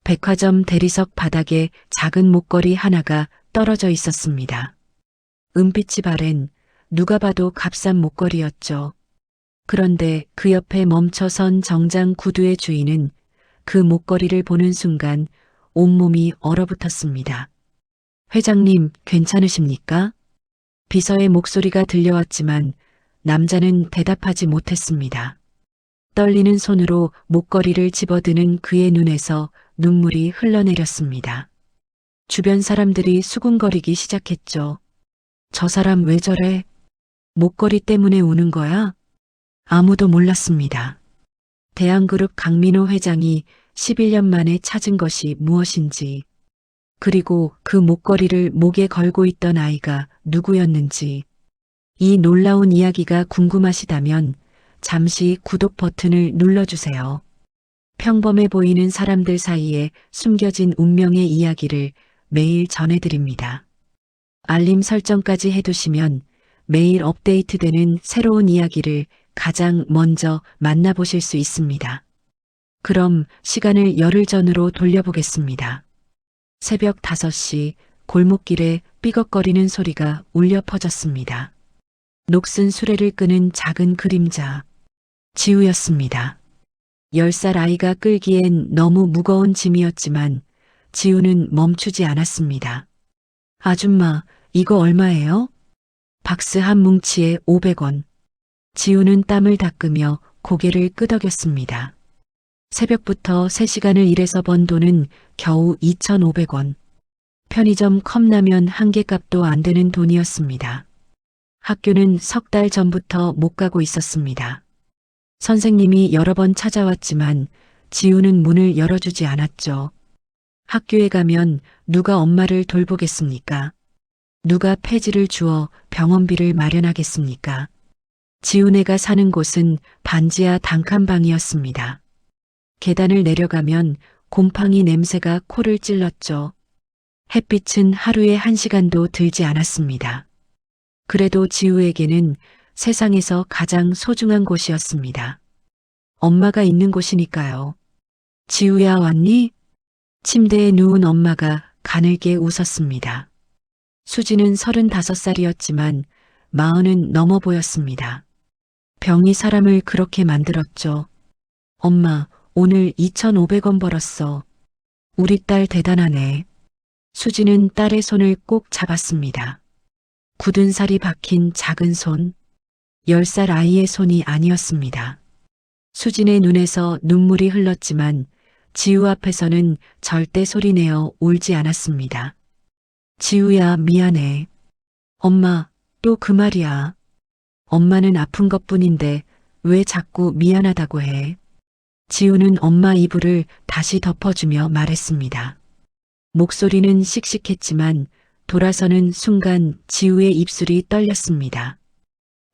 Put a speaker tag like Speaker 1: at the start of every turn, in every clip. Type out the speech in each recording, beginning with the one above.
Speaker 1: 백화점 대리석 바닥에 작은 목걸이 하나가 떨어져 있었습니다. 은빛이 바랜 누가 봐도 값싼 목걸이였죠. 그런데 그 옆에 멈춰선 정장 구두의 주인은 그 목걸이를 보는 순간 온몸이 얼어붙었습니다. 회장님, 괜찮으십니까? 비서의 목소리가 들려왔지만 남자는 대답하지 못했습니다. 떨리는 손으로 목걸이를 집어드는 그의 눈에서 눈물이 흘러내렸습니다. 주변 사람들이 수군거리기 시작했죠. 저 사람 왜 저래? 목걸이 때문에 우는 거야? 아무도 몰랐습니다. 대한그룹 강민호 회장이 11년 만에 찾은 것이 무엇인지, 그리고 그 목걸이를 목에 걸고 있던 아이가 누구였는지, 이 놀라운 이야기가 궁금하시다면 잠시 구독 버튼을 눌러주세요. 평범해 보이는 사람들 사이에 숨겨진 운명의 이야기를 매일 전해드립니다. 알림 설정까지 해두시면 매일 업데이트되는 새로운 이야기를 가장 먼저 만나보실 수 있습니다. 그럼 시간을 열흘 전으로 돌려보겠습니다. 새벽 5시 골목길에 삐걱거리는 소리가 울려 퍼졌습니다. 녹슨 수레를 끄는 작은 그림자. 지우였습니다. 10살 아이가 끌기엔 너무 무거운 짐이었지만 지우는 멈추지 않았습니다. 아줌마, 이거 얼마예요? 박스 한 뭉치에 500원. 지우는 땀을 닦으며 고개를 끄덕였습니다. 새벽부터 3시간을 일해서 번 돈은 겨우 2,500원. 편의점 컵라면 한 개 값도 안 되는 돈이었습니다. 학교는 3달 전부터 못 가고 있었습니다. 선생님이 여러 번 찾아왔지만 지우는 문을 열어주지 않았죠. 학교에 가면 누가 엄마를 돌보겠습니까? 누가 폐지를 주어 병원비를 마련하겠습니까? 지우네가 사는 곳은 반지하 단칸방이었습니다. 계단을 내려가면 곰팡이 냄새가 코를 찔렀죠. 햇빛은 하루에 1시간도 들지 않았습니다. 그래도 지우에게는 세상에서 가장 소중한 곳이었습니다. 엄마가 있는 곳이니까요. 지우야, 왔니? 침대에 누운 엄마가 가늘게 웃었습니다. 수지는 35살이었지만 40은 넘어 보였습니다. 병이 사람을 그렇게 만들었죠. 엄마, 오늘 2,500원 벌었어. 우리 딸 대단하네. 수지는 딸의 손을 꼭 잡았습니다. 굳은 살이 박힌 작은 손, 10살 아이의 손이 아니었습니다. 수진의 눈에서 눈물이 흘렀지만 지우 앞에서는 절대 소리내어 울지 않았습니다. 지우야, 미안해. 엄마, 또 그 말이야. 엄마는 아픈 것뿐인데 왜 자꾸 미안하다고 해? 지우는 엄마 이불을 다시 덮어주며 말했습니다. 목소리는 씩씩했지만 돌아서는 순간 지우의 입술이 떨렸습니다.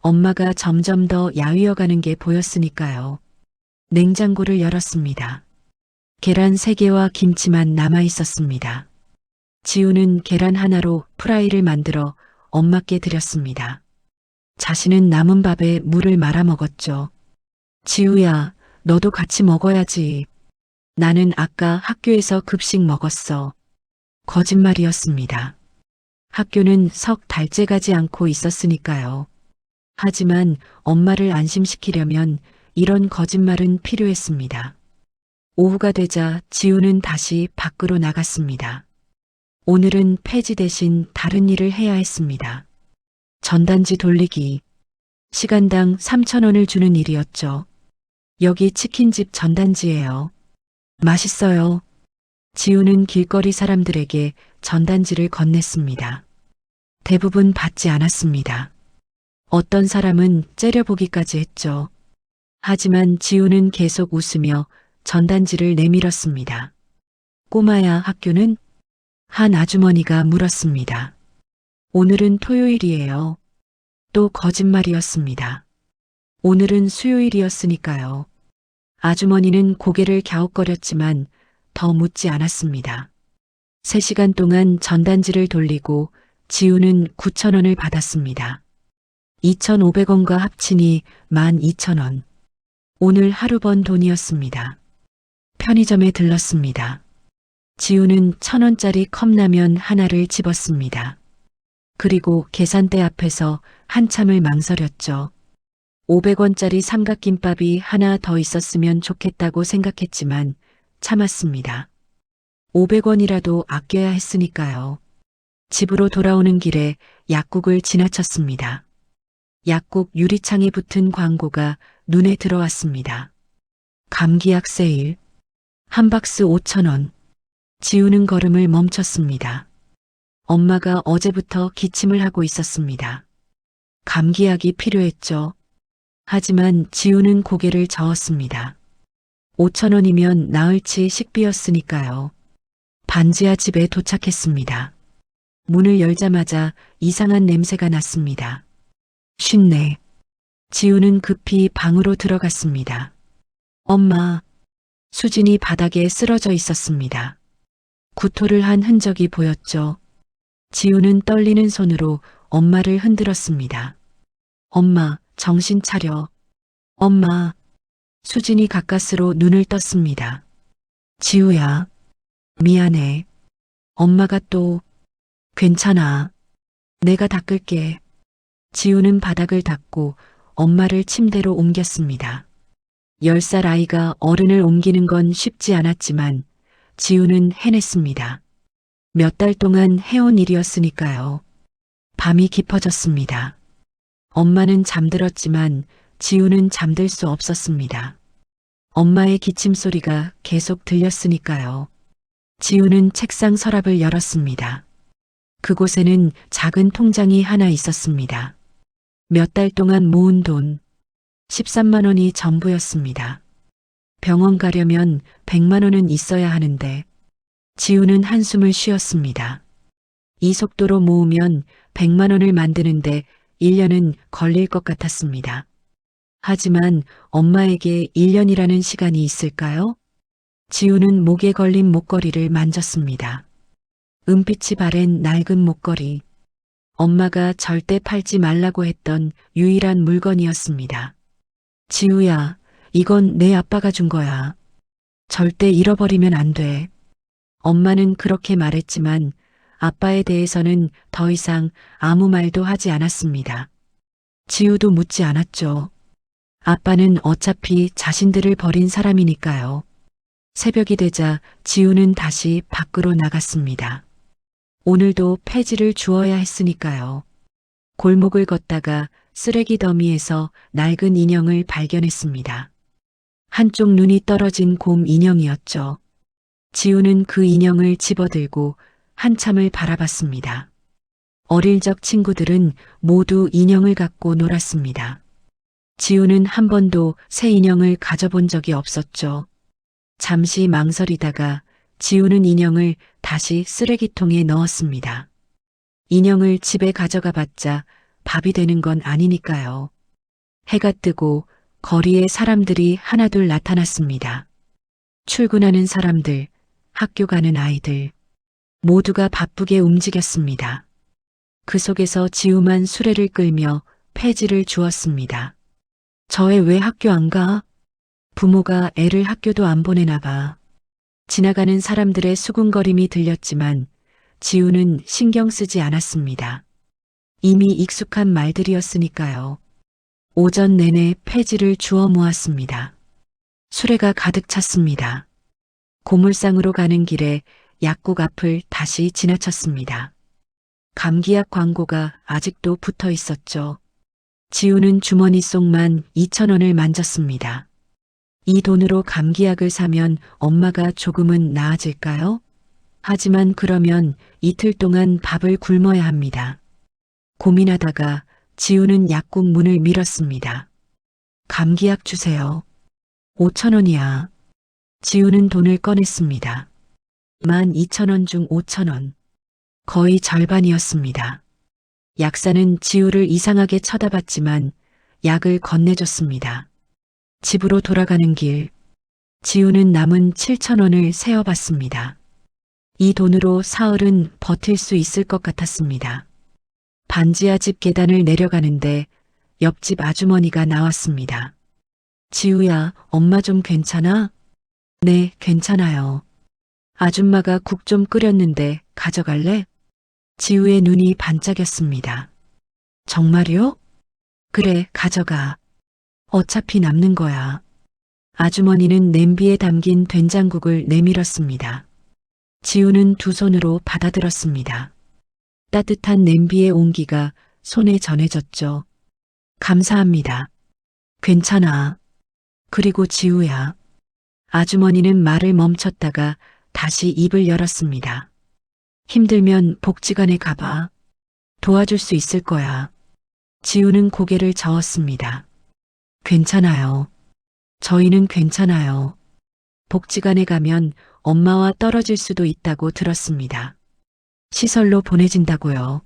Speaker 1: 엄마가 점점 더 야위어가는 게 보였으니까요. 냉장고를 열었습니다. 계란 3개와 김치만 남아 있었습니다. 지우는 계란 하나로 프라이를 만들어 엄마께 드렸습니다. 자신은 남은 밥에 물을 말아 먹었죠. 지우야, 너도 같이 먹어야지. 나는 아까 학교에서 급식 먹었어. 거짓말이었습니다. 학교는 석 달째 가지 않고 있었으니까요. 하지만 엄마를 안심시키려면 이런 거짓말은 필요했습니다. 오후가 되자 지우는 다시 밖으로 나갔습니다. 오늘은 폐지 대신 다른 일을 해야 했습니다. 전단지 돌리기. 시간당 3,000원을 주는 일이었죠. 여기 치킨집 전단지예요. 맛있어요. 지우는 길거리 사람들에게 전단지를 건넸습니다. 대부분 받지 않았습니다. 어떤 사람은 째려보기까지 했죠. 하지만 지우는 계속 웃으며 전단지를 내밀었습니다. 꼬마야, 학교는? 한 아주머니가 물었습니다. 오늘은 토요일이에요. 또 거짓말이었습니다. 오늘은 수요일이었으니까요. 아주머니는 고개를 갸웃거렸지만 더 묻지 않았습니다. 3시간 동안 전단지를 돌리고 지우는 9,000원을 받았습니다. 2,500원과 합치니 12,000원. 오늘 하루 번 돈이었습니다. 편의점에 들렀습니다. 지우는 1,000원짜리 컵라면 하나를 집었습니다. 그리고 계산대 앞에서 한참을 망설였죠. 500원짜리 삼각김밥이 하나 더 있었으면 좋겠다고 생각했지만 참았습니다. 500원이라도 아껴야 했으니까요. 집으로 돌아오는 길에 약국을 지나쳤습니다. 약국 유리창에 붙은 광고가 눈에 들어왔습니다. 감기약 세일. 한 박스 5,000원. 지우는 걸음을 멈췄습니다. 엄마가 어제부터 기침을 하고 있었습니다. 감기약이 필요했죠. 하지만 지우는 고개를 저었습니다. 5,000원이면 나흘치 식비였으니까요. 반지하 집에 도착했습니다. 문을 열자마자 이상한 냄새가 났습니다. 쉰내. 지우는 급히 방으로 들어갔습니다. 엄마. 수진이 바닥에 쓰러져 있었습니다. 구토를 한 흔적이 보였죠. 지우는 떨리는 손으로 엄마를 흔들었습니다. 엄마, 정신 차려. 엄마. 수진이 가까스로 눈을 떴습니다. 지우야. 미안해. 엄마가 또. 괜찮아. 내가 닦을게. 지우는 바닥을 닦고 엄마를 침대로 옮겼습니다. 10살 아이가 어른을 옮기는 건 쉽지 않았지만 지우는 해냈습니다. 몇 달 동안 해온 일이었으니까요. 밤이 깊어졌습니다. 엄마는 잠들었지만 지우는 잠들 수 없었습니다. 엄마의 기침 소리가 계속 들렸으니까요. 지우는 책상 서랍을 열었습니다. 그곳에는 작은 통장이 하나 있었습니다. 몇 달 동안 모은 돈 13만 원이 전부였습니다. 병원 가려면 100만 원은 있어야 하는데 지우는 한숨을 쉬었습니다. 이 속도로 모으면 100만 원을 만드는데 1년은 걸릴 것 같았습니다. 하지만 엄마에게 1년이라는 시간이 있을까요? 지우는 목에 걸린 목걸이를 만졌습니다. 은빛이 바랜 낡은 목걸이. 엄마가 절대 팔지 말라고 했던 유일한 물건이었습니다. 지우야, 이건 내 아빠가 준 거야. 절대 잃어버리면 안 돼. 엄마는 그렇게 말했지만 아빠에 대해서는 더 이상 아무 말도 하지 않았습니다. 지우도 묻지 않았죠. 아빠는 어차피 자신들을 버린 사람이니까요. 새벽이 되자 지우는 다시 밖으로 나갔습니다. 오늘도 폐지를 주어야 했으니까요. 골목을 걷다가 쓰레기 더미에서 낡은 인형을 발견했습니다. 한쪽 눈이 떨어진 곰 인형이었죠. 지우는 그 인형을 집어들고 한참을 바라봤습니다. 어릴 적 친구들은 모두 인형을 갖고 놀았습니다. 지우는 한 번도 새 인형을 가져본 적이 없었죠. 잠시 망설이다가 지우는 인형을 다시 쓰레기통에 넣었습니다. 인형을 집에 가져가 봤자 밥이 되는 건 아니니까요. 해가 뜨고 거리에 사람들이 하나둘 나타났습니다. 출근하는 사람들, 학교 가는 아이들, 모두가 바쁘게 움직였습니다. 그 속에서 지우만 수레를 끌며 폐지를 주었습니다. 저 애 왜 학교 안 가? 부모가 애를 학교도 안 보내나 봐. 지나가는 사람들의 수군거림이 들렸지만 지우는 신경 쓰지 않았습니다. 이미 익숙한 말들이었으니까요. 오전 내내 폐지를 주워 모았습니다. 수레가 가득 찼습니다. 고물상으로 가는 길에 약국 앞을 다시 지나쳤습니다. 감기약 광고가 아직도 붙어 있었죠. 지우는 주머니 속만 2,000원을 만졌습니다. 이 돈으로 감기약을 사면 엄마가 조금은 나아질까요? 하지만 그러면 이틀 동안 밥을 굶어야 합니다. 고민하다가 지우는 약국 문을 밀었습니다. 감기약 주세요. 5,000원이야. 지우는 돈을 꺼냈습니다. 12,000원 중 5,000원. 거의 절반이었습니다. 약사는 지우를 이상하게 쳐다봤지만 약을 건네줬습니다. 집으로 돌아가는 길, 지우는 남은 7,000원을 세어봤습니다. 이 돈으로 사흘은 버틸 수 있을 것 같았습니다. 반지하 집 계단을 내려가는데 옆집 아주머니가 나왔습니다. 지우야, 엄마 좀 괜찮아? 네, 괜찮아요. 아줌마가 국 좀 끓였는데 가져갈래? 지우의 눈이 반짝였습니다. 정말요? 그래, 가져가. 어차피 남는 거야. 아주머니는 냄비에 담긴 된장국을 내밀었습니다. 지우는 두 손으로 받아들었습니다. 따뜻한 냄비의 온기가 손에 전해졌죠. 감사합니다. 괜찮아. 그리고 지우야. 아주머니는 말을 멈췄다가 다시 입을 열었습니다. 힘들면 복지관에 가봐. 도와줄 수 있을 거야. 지우는 고개를 저었습니다. 괜찮아요. 저희는 괜찮아요. 복지관에 가면 엄마와 떨어질 수도 있다고 들었습니다. 시설로 보내진다고요.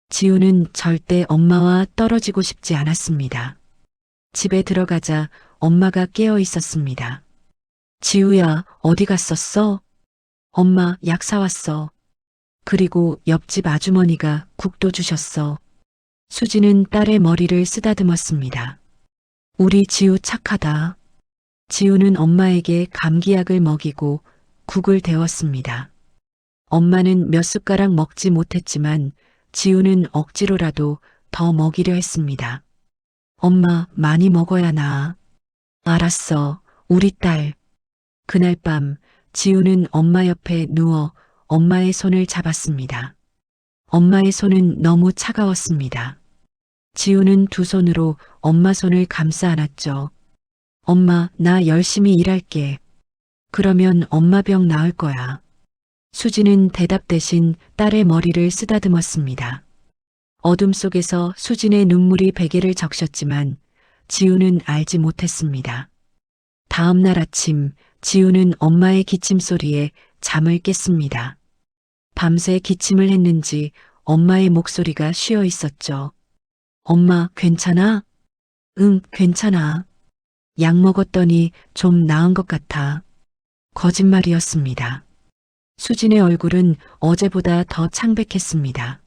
Speaker 1: 지우는 절대 엄마와 떨어지고 싶지 않았습니다. 집에 들어가자 엄마가 깨어 있었습니다. 지우야, 어디 갔었어? 엄마, 약 사왔어. 그리고 옆집 아주머니가 국도 주셨어. 수지는 딸의 머리를 쓰다듬었습니다. 우리 지우 착하다. 지우는 엄마에게 감기약을 먹이고 국을 데웠습니다. 엄마는 몇 숟가락 먹지 못했지만 지우는 억지로라도 더 먹이려 했습니다. 엄마, 많이 먹어야 나아. 알았어, 우리 딸. 그날 밤 지우는 엄마 옆에 누워 엄마의 손을 잡았습니다. 엄마의 손은 너무 차가웠습니다. 지우는 두 손으로 엄마 손을 감싸 안았죠. 엄마, 나 열심히 일할게. 그러면 엄마 병 나을 거야. 수지는 대답 대신 딸의 머리를 쓰다듬었습니다. 어둠 속에서 수진의 눈물이 베개를 적셨지만 지우는 알지 못했습니다. 다음 날 아침 지우는 엄마의 기침 소리에 잠을 깼습니다. 밤새 기침을 했는지 엄마의 목소리가 쉬어 있었죠. 엄마, 괜찮아? 응, 괜찮아. 약 먹었더니 좀 나은 것 같아. 거짓말이었습니다. 수진의 얼굴은 어제보다 더 창백했습니다.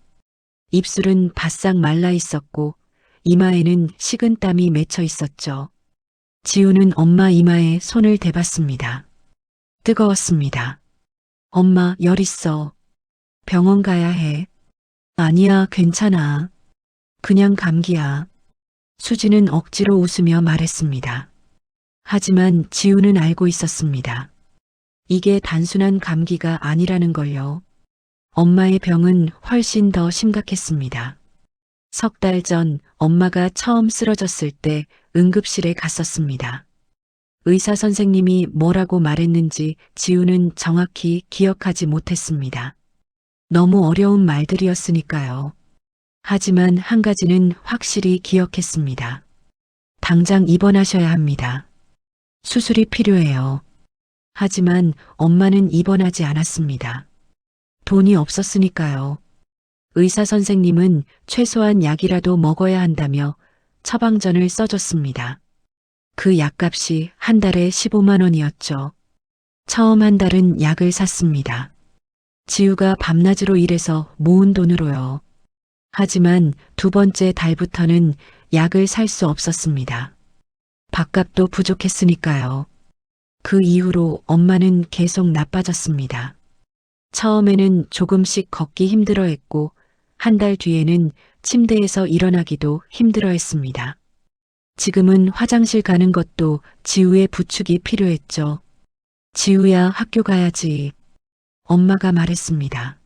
Speaker 1: 입술은 바싹 말라 있었고 이마에는 식은 땀이 맺혀 있었죠. 지우는 엄마 이마에 손을 대봤습니다. 뜨거웠습니다. 엄마, 열 있어. 병원 가야 해. 아니야, 괜찮아. 그냥 감기야. 수지는 억지로 웃으며 말했습니다. 하지만 지우는 알고 있었습니다. 이게 단순한 감기가 아니라는 걸요. 엄마의 병은 훨씬 더 심각했습니다. 석 달 전 엄마가 처음 쓰러졌을 때 응급실에 갔었습니다. 의사 선생님이 뭐라고 말했는지 지우는 정확히 기억하지 못했습니다. 너무 어려운 말들이었으니까요. 하지만 한 가지는 확실히 기억했습니다. 당장 입원하셔야 합니다. 수술이 필요해요. 하지만 엄마는 입원하지 않았습니다. 돈이 없었으니까요. 의사 선생님은 최소한 약이라도 먹어야 한다며 처방전을 써줬습니다. 그 약값이 한 달에 15만 원이었죠. 처음 한 달은 약을 샀습니다. 지우가 밤낮으로 일해서 모은 돈으로요. 하지만 두 번째 달부터는 약을 살 수 없었습니다. 밥값도 부족했으니까요. 그 이후로 엄마는 계속 나빠졌습니다. 처음에는 조금씩 걷기 힘들어했고 한 달 뒤에는 침대에서 일어나기도 힘들어했습니다. 지금은 화장실 가는 것도 지우의 부축이 필요했죠. 지우야, 학교 가야지. 엄마가 말했습니다.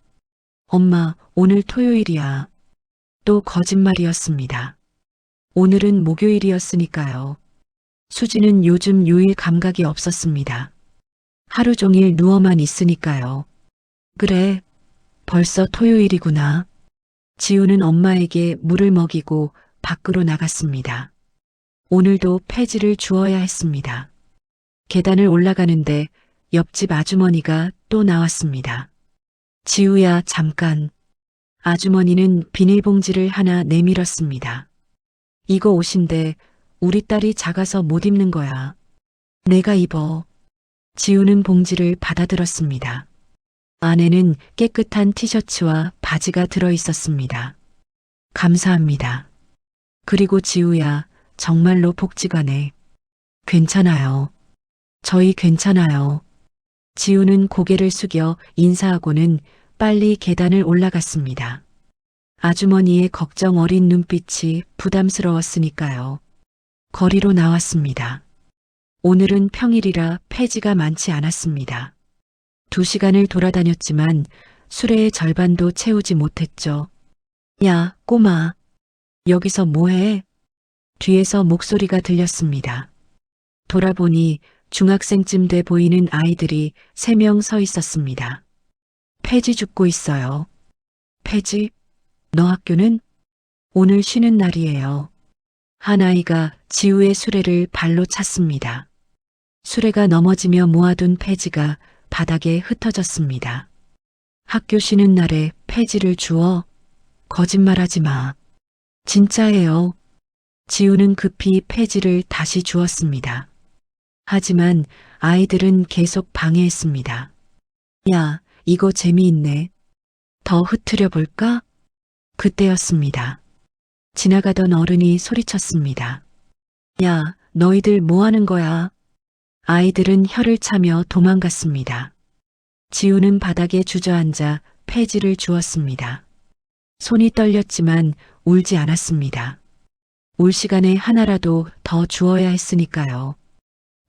Speaker 1: 엄마, 오늘 토요일이야. 또 거짓말이었습니다. 오늘은 목요일이었으니까요. 수지는 요즘 요일 감각이 없었습니다. 하루 종일 누워만 있으니까요. 그래, 벌써 토요일이구나. 지우는 엄마에게 물을 먹이고 밖으로 나갔습니다. 오늘도 폐지를 주어야 했습니다. 계단을 올라가는데 옆집 아주머니가 또 나왔습니다. 지우야, 잠깐. 아주머니는 비닐봉지를 하나 내밀었습니다. 이거 옷인데 우리 딸이 작아서 못 입는 거야. 내가 입어. 지우는 봉지를 받아들었습니다. 안에는 깨끗한 티셔츠와 바지가 들어 있었습니다. 감사합니다. 그리고 지우야, 정말로 복지관에. 괜찮아요. 저희 괜찮아요. 지우는 고개를 숙여 인사하고는 빨리 계단을 올라갔습니다. 아주머니의 걱정 어린 눈빛이 부담스러웠으니까요. 거리로 나왔습니다. 오늘은 평일이라 폐지가 많지 않았습니다. 2시간을 돌아다녔지만 수레의 절반도 채우지 못했죠. 야, 꼬마. 여기서 뭐해? 뒤에서 목소리가 들렸습니다. 돌아보니 중학생쯤 돼 보이는 아이들이 3명 서 있었습니다. 폐지 죽고 있어요. 폐지? 너 학교는? 오늘 쉬는 날이에요. 한 아이가 지우의 수레를 발로 찼습니다. 수레가 넘어지며 모아둔 폐지가 바닥에 흩어졌습니다. 학교 쉬는 날에 폐지를 주워? 거짓말하지 마. 진짜예요. 지우는 급히 폐지를 다시 주었습니다. 하지만 아이들은 계속 방해했습니다. 야, 이거 재미있네. 더 흐트려 볼까? 그때였습니다. 지나가던 어른이 소리쳤습니다. 야, 너희들 뭐 하는 거야? 아이들은 혀를 차며 도망갔습니다. 지우는 바닥에 주저앉아 폐지를 주었습니다. 손이 떨렸지만 울지 않았습니다. 올 시간에 하나라도 더 주어야 했으니까요.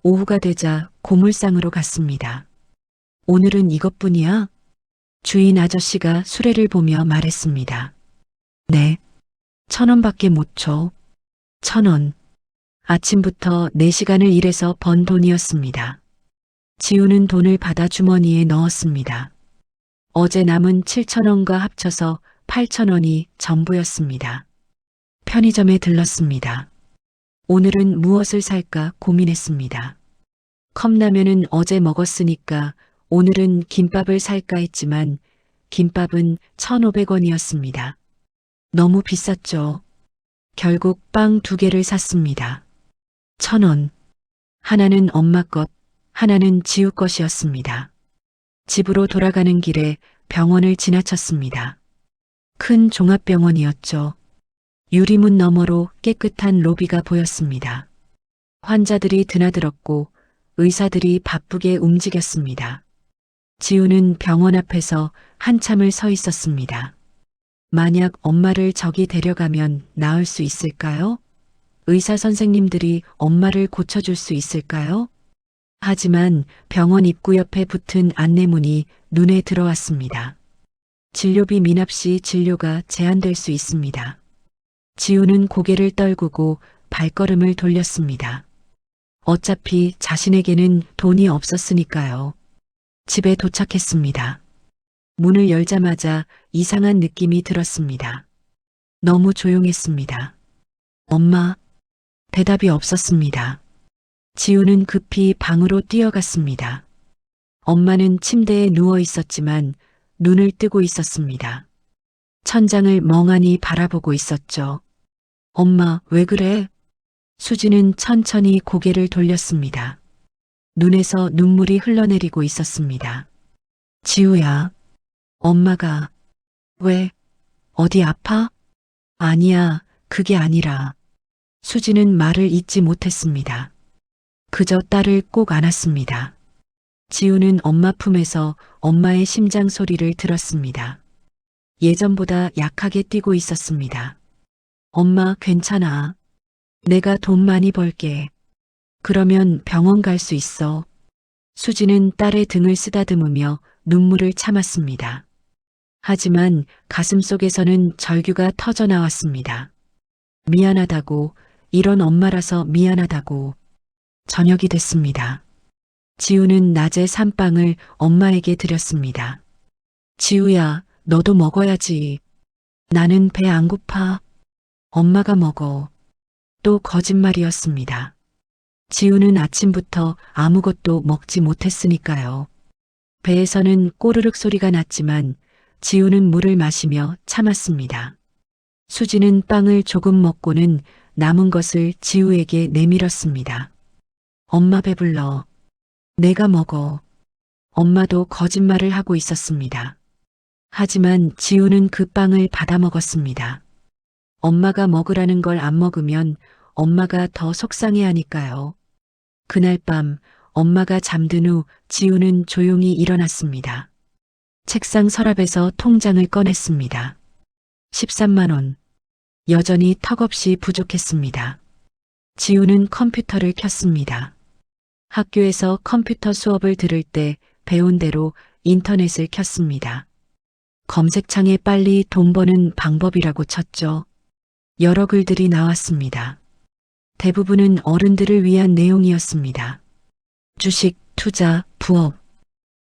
Speaker 1: 오후가 되자 고물상으로 갔습니다. 오늘은 이것뿐이야? 주인 아저씨가 수레를 보며 말했습니다. 네. 1,000원밖에 못 줘. 1,000원. 아침부터 4시간을 일해서 번 돈이었습니다. 지우는 돈을 받아 주머니에 넣었습니다. 어제 남은 7,000원과 합쳐서 8,000원이 전부였습니다. 편의점에 들렀습니다. 오늘은 무엇을 살까 고민했습니다. 컵라면은 어제 먹었으니까 오늘은 김밥을 살까 했지만 김밥은 1,500원이었습니다. 너무 비쌌죠. 결국 빵 2개를 샀습니다. 1,000원. 하나는 엄마 것, 하나는 지우 것이었습니다. 집으로 돌아가는 길에 병원을 지나쳤습니다. 큰 종합병원이었죠. 유리문 너머로 깨끗한 로비가 보였습니다. 환자들이 드나들었고 의사들이 바쁘게 움직였습니다. 지우는 병원 앞에서 한참을 서 있었습니다. 만약 엄마를 저기 데려가면 나을 수 있을까요? 의사 선생님들이 엄마를 고쳐줄 수 있을까요? 하지만 병원 입구 옆에 붙은 안내문이 눈에 들어왔습니다. 진료비 미납 시 진료가 제한될 수 있습니다. 지우는 고개를 떨구고 발걸음을 돌렸습니다. 어차피 자신에게는 돈이 없었으니까요. 집에 도착했습니다. 문을 열자마자 이상한 느낌이 들었습니다. 너무 조용했습니다. 엄마, 대답이 없었습니다. 지우는 급히 방으로 뛰어갔습니다. 엄마는 침대에 누워 있었지만 눈을 뜨고 있었습니다. 천장을 멍하니 바라보고 있었죠. 엄마, 왜 그래? 수지는 천천히 고개를 돌렸습니다. 눈에서 눈물이 흘러내리고 있었습니다. 지우야, 엄마가, 왜, 어디 아파? 아니야, 그게 아니라. 수지는 말을 잇지 못했습니다. 그저 딸을 꼭 안았습니다. 지우는 엄마 품에서 엄마의 심장 소리를 들었습니다. 예전보다 약하게 뛰고 있었습니다. 엄마, 괜찮아. 내가 돈 많이 벌게. 그러면 병원 갈 수 있어. 수지는 딸의 등을 쓰다듬으며 눈물을 참았습니다. 하지만 가슴 속에서는 절규가 터져 나왔습니다. 미안하다고, 이런 엄마라서 미안하다고. 저녁이 됐습니다. 지우는 낮에 산 빵을 엄마에게 드렸습니다. 지우야, 너도 먹어야지. 나는 배 안 고파. 엄마가 먹어. 또 거짓말이었습니다. 지우는 아침부터 아무것도 먹지 못했으니까요. 배에서는 꼬르륵 소리가 났지만 지우는 물을 마시며 참았습니다. 수지는 빵을 조금 먹고는 남은 것을 지우에게 내밀었습니다. 엄마 배불러. 내가 먹어. 엄마도 거짓말을 하고 있었습니다. 하지만 지우는 그 빵을 받아 먹었습니다. 엄마가 먹으라는 걸 안 먹으면 엄마가 더 속상해하니까요. 그날 밤 엄마가 잠든 후 지우는 조용히 일어났습니다. 책상 서랍에서 통장을 꺼냈습니다. 13만 원. 여전히 턱없이 부족했습니다. 지우는 컴퓨터를 켰습니다. 학교에서 컴퓨터 수업을 들을 때 배운 대로 인터넷을 켰습니다. 검색창에 빨리 돈 버는 방법이라고 쳤죠. 여러 글들이 나왔습니다. 대부분은 어른들을 위한 내용이었습니다. 주식, 투자, 부업.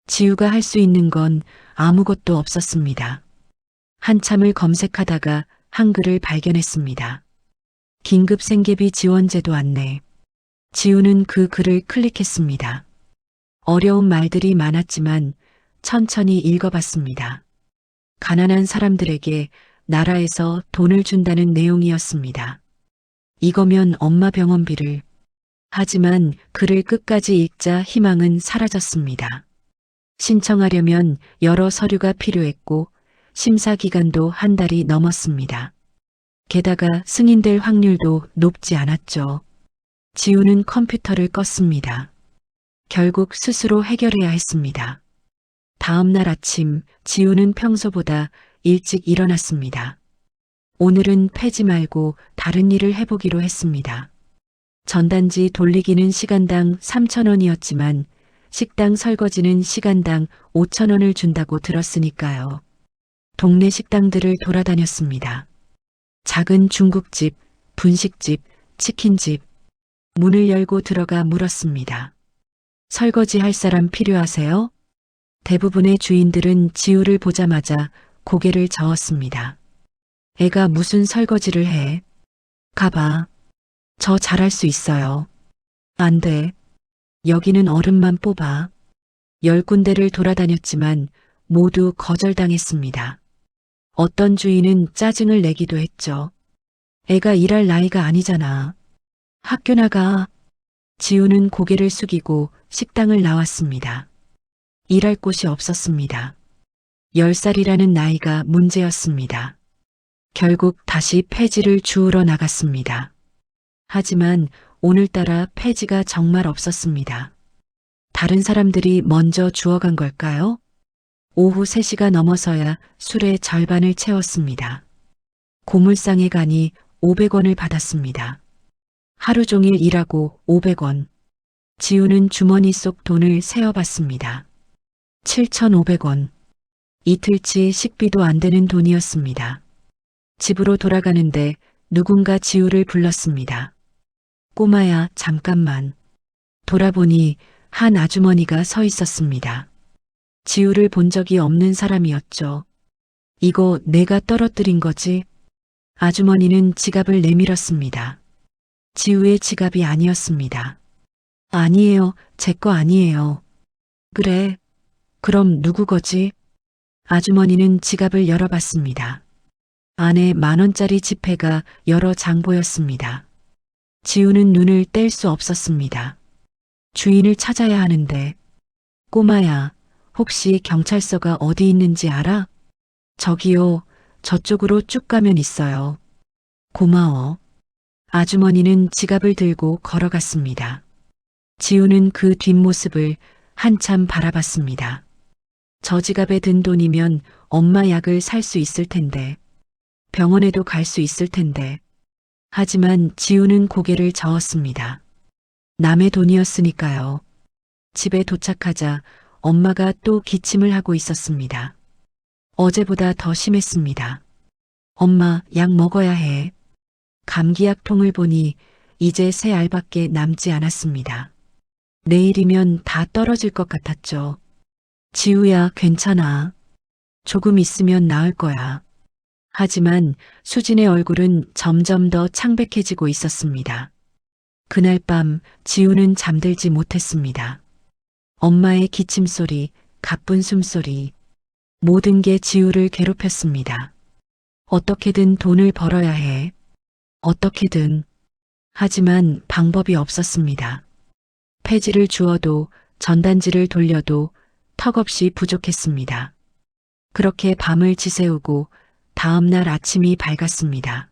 Speaker 1: 지우가 할 수 있는 건 아무것도 없었습니다. 한참을 검색하다가 한글을 발견했습니다. 긴급 생계비 지원제도 안내. 지우는 그 글을 클릭했습니다. 어려운 말들이 많았지만 천천히 읽어봤습니다. 가난한 사람들에게 나라에서 돈을 준다는 내용이었습니다. 이거면 엄마 병원비를. 하지만 글을 끝까지 읽자 희망은 사라졌습니다. 신청하려면 여러 서류가 필요했고 심사 기간도 한 달이 넘었습니다. 게다가 승인될 확률도 높지 않았죠. 지우는 컴퓨터를 껐습니다. 결국 스스로 해결해야 했습니다. 다음 날 아침 지우는 평소보다 일찍 일어났습니다. 오늘은 패지 말고 다른 일을 해보기로 했습니다. 전단지 돌리기는 시간당 3,000원이었지만 식당 설거지는 시간당 5,000원을 준다고 들었으니까요. 동네 식당들을 돌아다녔습니다. 작은 중국집, 분식집, 치킨집. 문을 열고 들어가 물었습니다. 설거지 할 사람 필요하세요? 대부분의 주인들은 지우를 보자마자 고개를 저었습니다. 애가 무슨 설거지를 해? 가봐. 저 잘할 수 있어요. 안 돼. 여기는 어른만 뽑아. 10군데를 돌아다녔지만 모두 거절당했습니다. 어떤 주인은 짜증을 내기도 했죠. 애가 일할 나이가 아니잖아. 학교 나가. 지우는 고개를 숙이고 식당을 나왔습니다. 일할 곳이 없었습니다. 10살이라는 나이가 문제였습니다. 결국 다시 폐지를 주우러 나갔습니다. 하지만 오늘따라 폐지가 정말 없었습니다. 다른 사람들이 먼저 주워간 걸까요? 오후 3시가 넘어서야 술의 절반을 채웠습니다. 고물상에 가니 500원을 받았습니다. 하루 종일 일하고 500원. 지우는 주머니 속 돈을 세어봤습니다. 7,500원. 이틀치 식비도 안 되는 돈이었습니다. 집으로 돌아가는데 누군가 지우를 불렀습니다. 꼬마야, 잠깐만. 돌아보니 한 아주머니가 서 있었습니다. 지우를 본 적이 없는 사람이었죠. 이거 내가 떨어뜨린 거지? 아주머니는 지갑을 내밀었습니다. 지우의 지갑이 아니었습니다. 아니에요, 제 거 아니에요. 그래, 그럼 누구 거지? 아주머니는 지갑을 열어봤습니다. 안에 10,000원짜리 지폐가 여러 장 보였습니다. 지우는 눈을 뗄 수 없었습니다. 주인을 찾아야 하는데. 꼬마야, 혹시 경찰서가 어디 있는지 알아? 저기요, 저쪽으로 쭉 가면 있어요. 고마워. 아주머니는 지갑을 들고 걸어갔습니다. 지우는 그 뒷모습을 한참 바라봤습니다. 저 지갑에 든 돈이면 엄마 약을 살 수 있을 텐데, 병원에도 갈 수 있을 텐데. 하지만 지우는 고개를 저었습니다. 남의 돈이었으니까요. 집에 도착하자 엄마가 또 기침을 하고 있었습니다. 어제보다 더 심했습니다. 엄마, 약 먹어야 해. 감기약 통을 보니 이제 3알밖에 남지 않았습니다. 내일이면 다 떨어질 것 같았죠. 지우야, 괜찮아. 조금 있으면 나을 거야. 하지만 수진의 얼굴은 점점 더 창백해지고 있었습니다. 그날 밤 지우는 잠들지 못했습니다. 엄마의 기침 소리, 가쁜 숨소리, 모든 게 지우를 괴롭혔습니다. 어떻게든 돈을 벌어야 해. 어떻게든. 하지만 방법이 없었습니다. 폐지를 주어도 전단지를 돌려도 턱없이 부족했습니다. 그렇게 밤을 지새우고 다음 날 아침이 밝았습니다.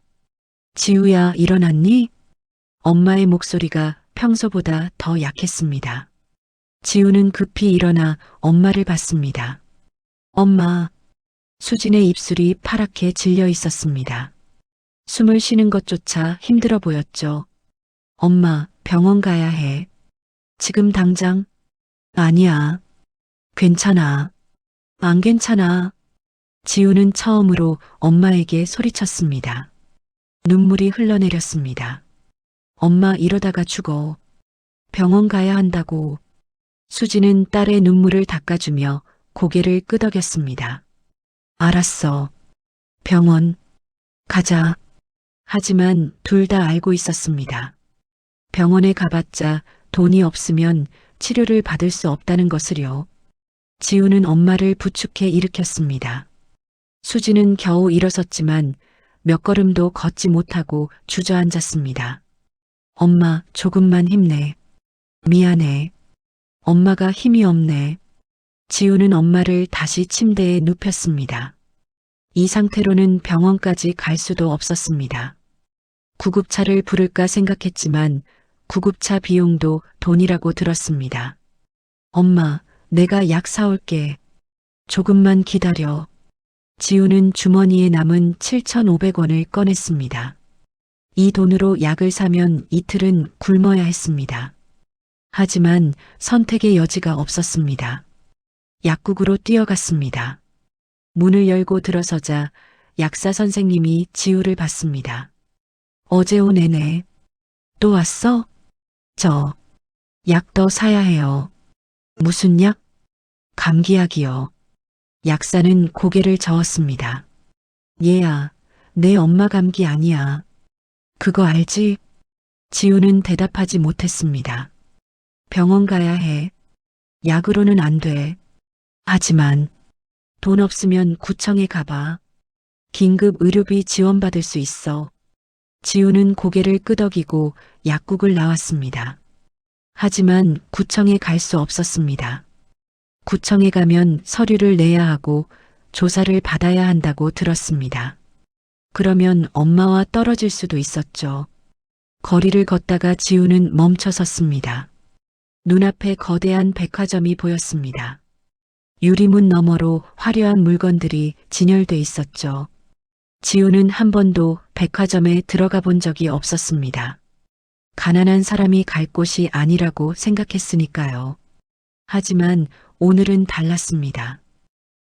Speaker 1: 지우야, 일어났니? 엄마의 목소리가 평소보다 더 약했습니다. 지우는 급히 일어나 엄마를 봤습니다. 엄마, 수진의 입술이 파랗게 질려 있었습니다. 숨을 쉬는 것조차 힘들어 보였죠. 엄마, 병원 가야 해. 지금 당장? 아니야. 괜찮아. 안 괜찮아. 지우는 처음으로 엄마에게 소리쳤습니다. 눈물이 흘러내렸습니다. 엄마 이러다가 죽어. 병원 가야 한다고. 수지는 딸의 눈물을 닦아주며 고개를 끄덕였습니다. 알았어. 병원 가자. 하지만 둘 다 알고 있었습니다. 병원에 가봤자 돈이 없으면 치료를 받을 수 없다는 것을요. 지우는 엄마를 부축해 일으켰습니다. 수지는 겨우 일어섰지만 몇 걸음도 걷지 못하고 주저앉았습니다. 엄마, 조금만 힘내. 미안해. 엄마가 힘이 없네. 지우는 엄마를 다시 침대에 눕혔습니다. 이 상태로는 병원까지 갈 수도 없었습니다. 구급차를 부를까 생각했지만 구급차 비용도 돈이라고 들었습니다. 엄마, 내가 약 사올게. 조금만 기다려. 지우는 주머니에 남은 7,500원을 꺼냈습니다. 이 돈으로 약을 사면 이틀은 굶어야 했습니다. 하지만 선택의 여지가 없었습니다. 약국으로 뛰어갔습니다. 문을 열고 들어서자 약사 선생님이 지우를 봤습니다. 어제 온 애네. 또 왔어? 저 약 더 사야 해요. 무슨 약? 감기약이요. 약사는 고개를 저었습니다. 얘야, 내 엄마 감기 아니야. 그거 알지? 지우는 대답하지 못했습니다. 병원 가야 해. 약으로는 안 돼. 하지만 돈 없으면 구청에 가봐. 긴급 의료비 지원받을 수 있어. 지우는 고개를 끄덕이고 약국을 나왔습니다. 하지만 구청에 갈 수 없었습니다. 구청에 가면 서류를 내야 하고 조사를 받아야 한다고 들었습니다. 그러면 엄마와 떨어질 수도 있었죠. 거리를 걷다가 지우는 멈춰 섰습니다. 눈앞에 거대한 백화점이 보였습니다. 유리문 너머로 화려한 물건들이 진열돼 있었죠. 지우는 한 번도 백화점에 들어가 본 적이 없었습니다. 가난한 사람이 갈 곳이 아니라고 생각했으니까요. 하지만 오늘은 달랐습니다.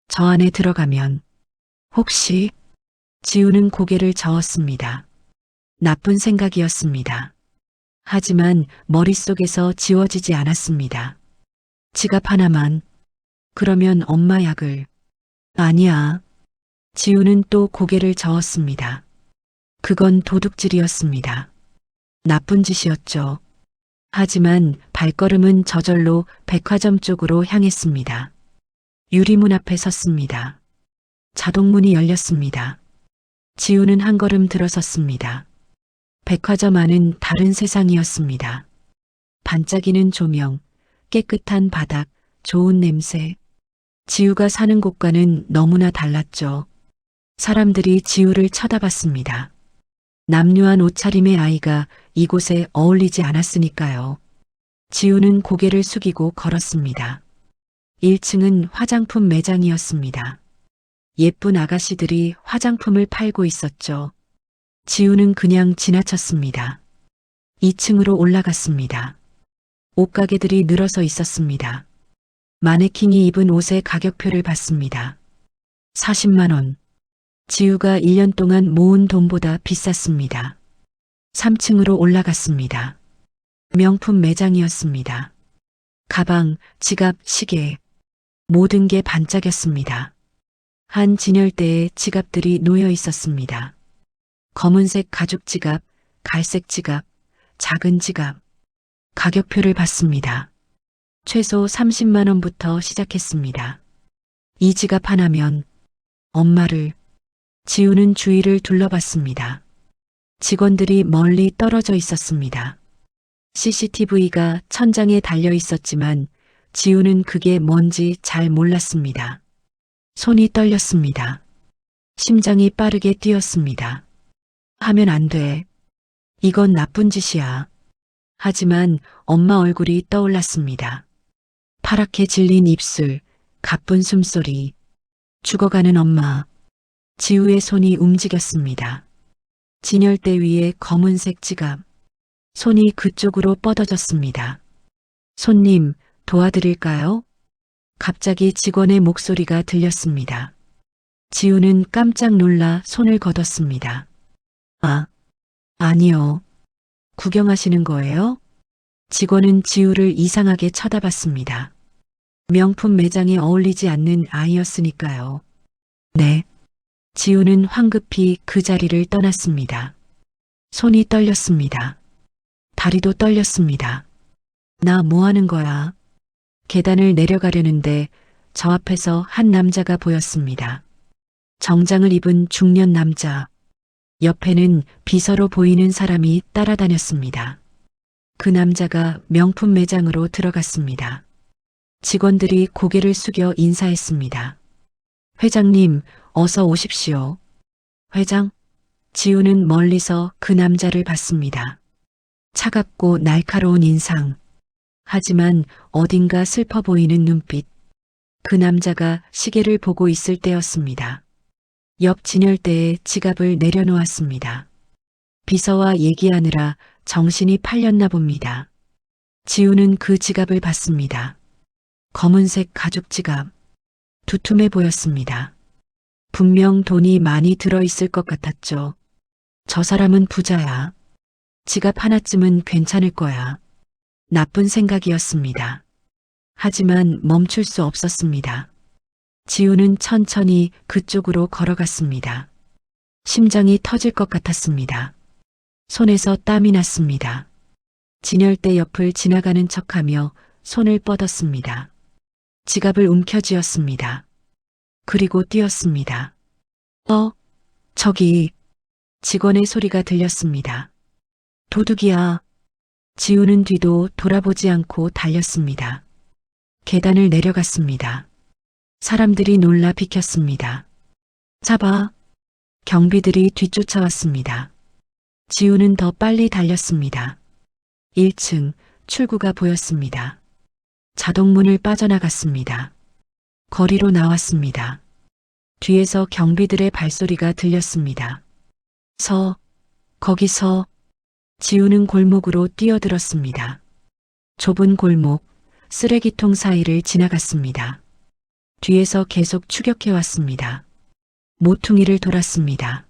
Speaker 1: 저 안에 들어가면 혹시 지우는 고개를 저었습니다. 나쁜 생각이었습니다. 하지만 머릿속에서 지워지지 않았습니다. 지갑 하나만. 그러면 엄마 약을. 아니야. 지우는 또 고개를 저었습니다. 그건 도둑질이었습니다. 나쁜 짓이었죠. 하지만 발걸음은 저절로 백화점 쪽으로 향했습니다. 유리문 앞에 섰습니다. 자동문이 열렸습니다. 지우는 한 걸음 들어섰습니다. 백화점 안은 다른 세상이었습니다. 반짝이는 조명, 깨끗한 바닥, 좋은 냄새. 지우가 사는 곳과는 너무나 달랐죠. 사람들이 지우를 쳐다봤습니다. 남루한 옷차림의 아이가 이곳에 어울리지 않았으니까요. 지우는 고개를 숙이고 걸었습니다. 1층은 화장품 매장이었습니다. 예쁜 아가씨들이 화장품을 팔고 있었죠. 지우는 그냥 지나쳤습니다. 2층으로 올라갔습니다. 옷가게들이 늘어서 있었습니다. 마네킹이 입은 옷의 가격표를 봤습니다. 40만 원. 지우가 1년 동안 모은 돈보다 비쌌습니다. 3층으로 올라갔습니다. 명품 매장이었습니다. 가방, 지갑, 시계. 모든 게 반짝였습니다. 한 진열대에 지갑들이 놓여 있었습니다. 검은색 가죽 지갑, 갈색 지갑, 작은 지갑. 가격표를 봤습니다. 최소 30만 원부터 시작했습니다. 이 지갑 하나면 엄마를. 지우는 주위를 둘러봤습니다. 직원들이 멀리 떨어져 있었습니다. CCTV가 천장에 달려 있었지만 지우는 그게 뭔지 잘 몰랐습니다. 손이 떨렸습니다. 심장이 빠르게 뛰었습니다. 하면 안 돼. 이건 나쁜 짓이야. 하지만 엄마 얼굴이 떠올랐습니다. 파랗게 질린 입술, 가쁜 숨소리. 죽어가는 엄마. 지우의 손이 움직였습니다. 진열대 위에 검은색 지갑. 손이 그쪽으로 뻗어졌습니다. 손님, 도와드릴까요? 갑자기 직원의 목소리가 들렸습니다. 지우는 깜짝 놀라 손을 걷었습니다. 아, 아니요. 구경하시는 거예요? 직원은 지우를 이상하게 쳐다봤습니다. 명품 매장에 어울리지 않는 아이였으니까요. 네. 지우는 황급히 그 자리를 떠났습니다. 손이 떨렸습니다. 다리도 떨렸습니다. 나 뭐 하는 거야? 계단을 내려가려는데 저 앞에서 한 남자가 보였습니다. 정장을 입은 중년 남자. 옆에는 비서로 보이는 사람이 따라다녔습니다. 그 남자가 명품 매장으로 들어갔습니다. 직원들이 고개를 숙여 인사했습니다. 회장님, 어서 오십시오. 회장? 지우는 멀리서 그 남자를 봤습니다. 차갑고 날카로운 인상. 하지만 어딘가 슬퍼 보이는 눈빛. 그 남자가 시계를 보고 있을 때였습니다. 옆 진열대에 지갑을 내려놓았습니다. 비서와 얘기하느라 정신이 팔렸나 봅니다. 지우는 그 지갑을 봤습니다. 검은색 가죽 지갑. 두툼해 보였습니다. 분명 돈이 많이 들어있을 것 같았죠. 저 사람은 부자야. 지갑 하나쯤은 괜찮을 거야. 나쁜 생각이었습니다. 하지만 멈출 수 없었습니다. 지우는 천천히 그쪽으로 걸어갔습니다. 심장이 터질 것 같았습니다. 손에서 땀이 났습니다. 진열대 옆을 지나가는 척하며 손을 뻗었습니다. 지갑을 움켜쥐었습니다. 그리고 뛰었습니다. 저기. 직원의 소리가 들렸습니다. 도둑이야. 지우는 뒤도 돌아보지 않고 달렸습니다. 계단을 내려갔습니다. 사람들이 놀라 비켰습니다. 잡아. 경비들이 뒤쫓아왔습니다. 지우는 더 빨리 달렸습니다. 1층 출구가 보였습니다. 자동문을 빠져나갔습니다. 거리로 나왔습니다. 뒤에서 경비들의 발소리가 들렸습니다. 거기서. 지우는 골목으로 뛰어들었습니다. 좁은 골목, 쓰레기통 사이를 지나갔습니다. 뒤에서 계속 추격해왔습니다. 모퉁이를 돌았습니다.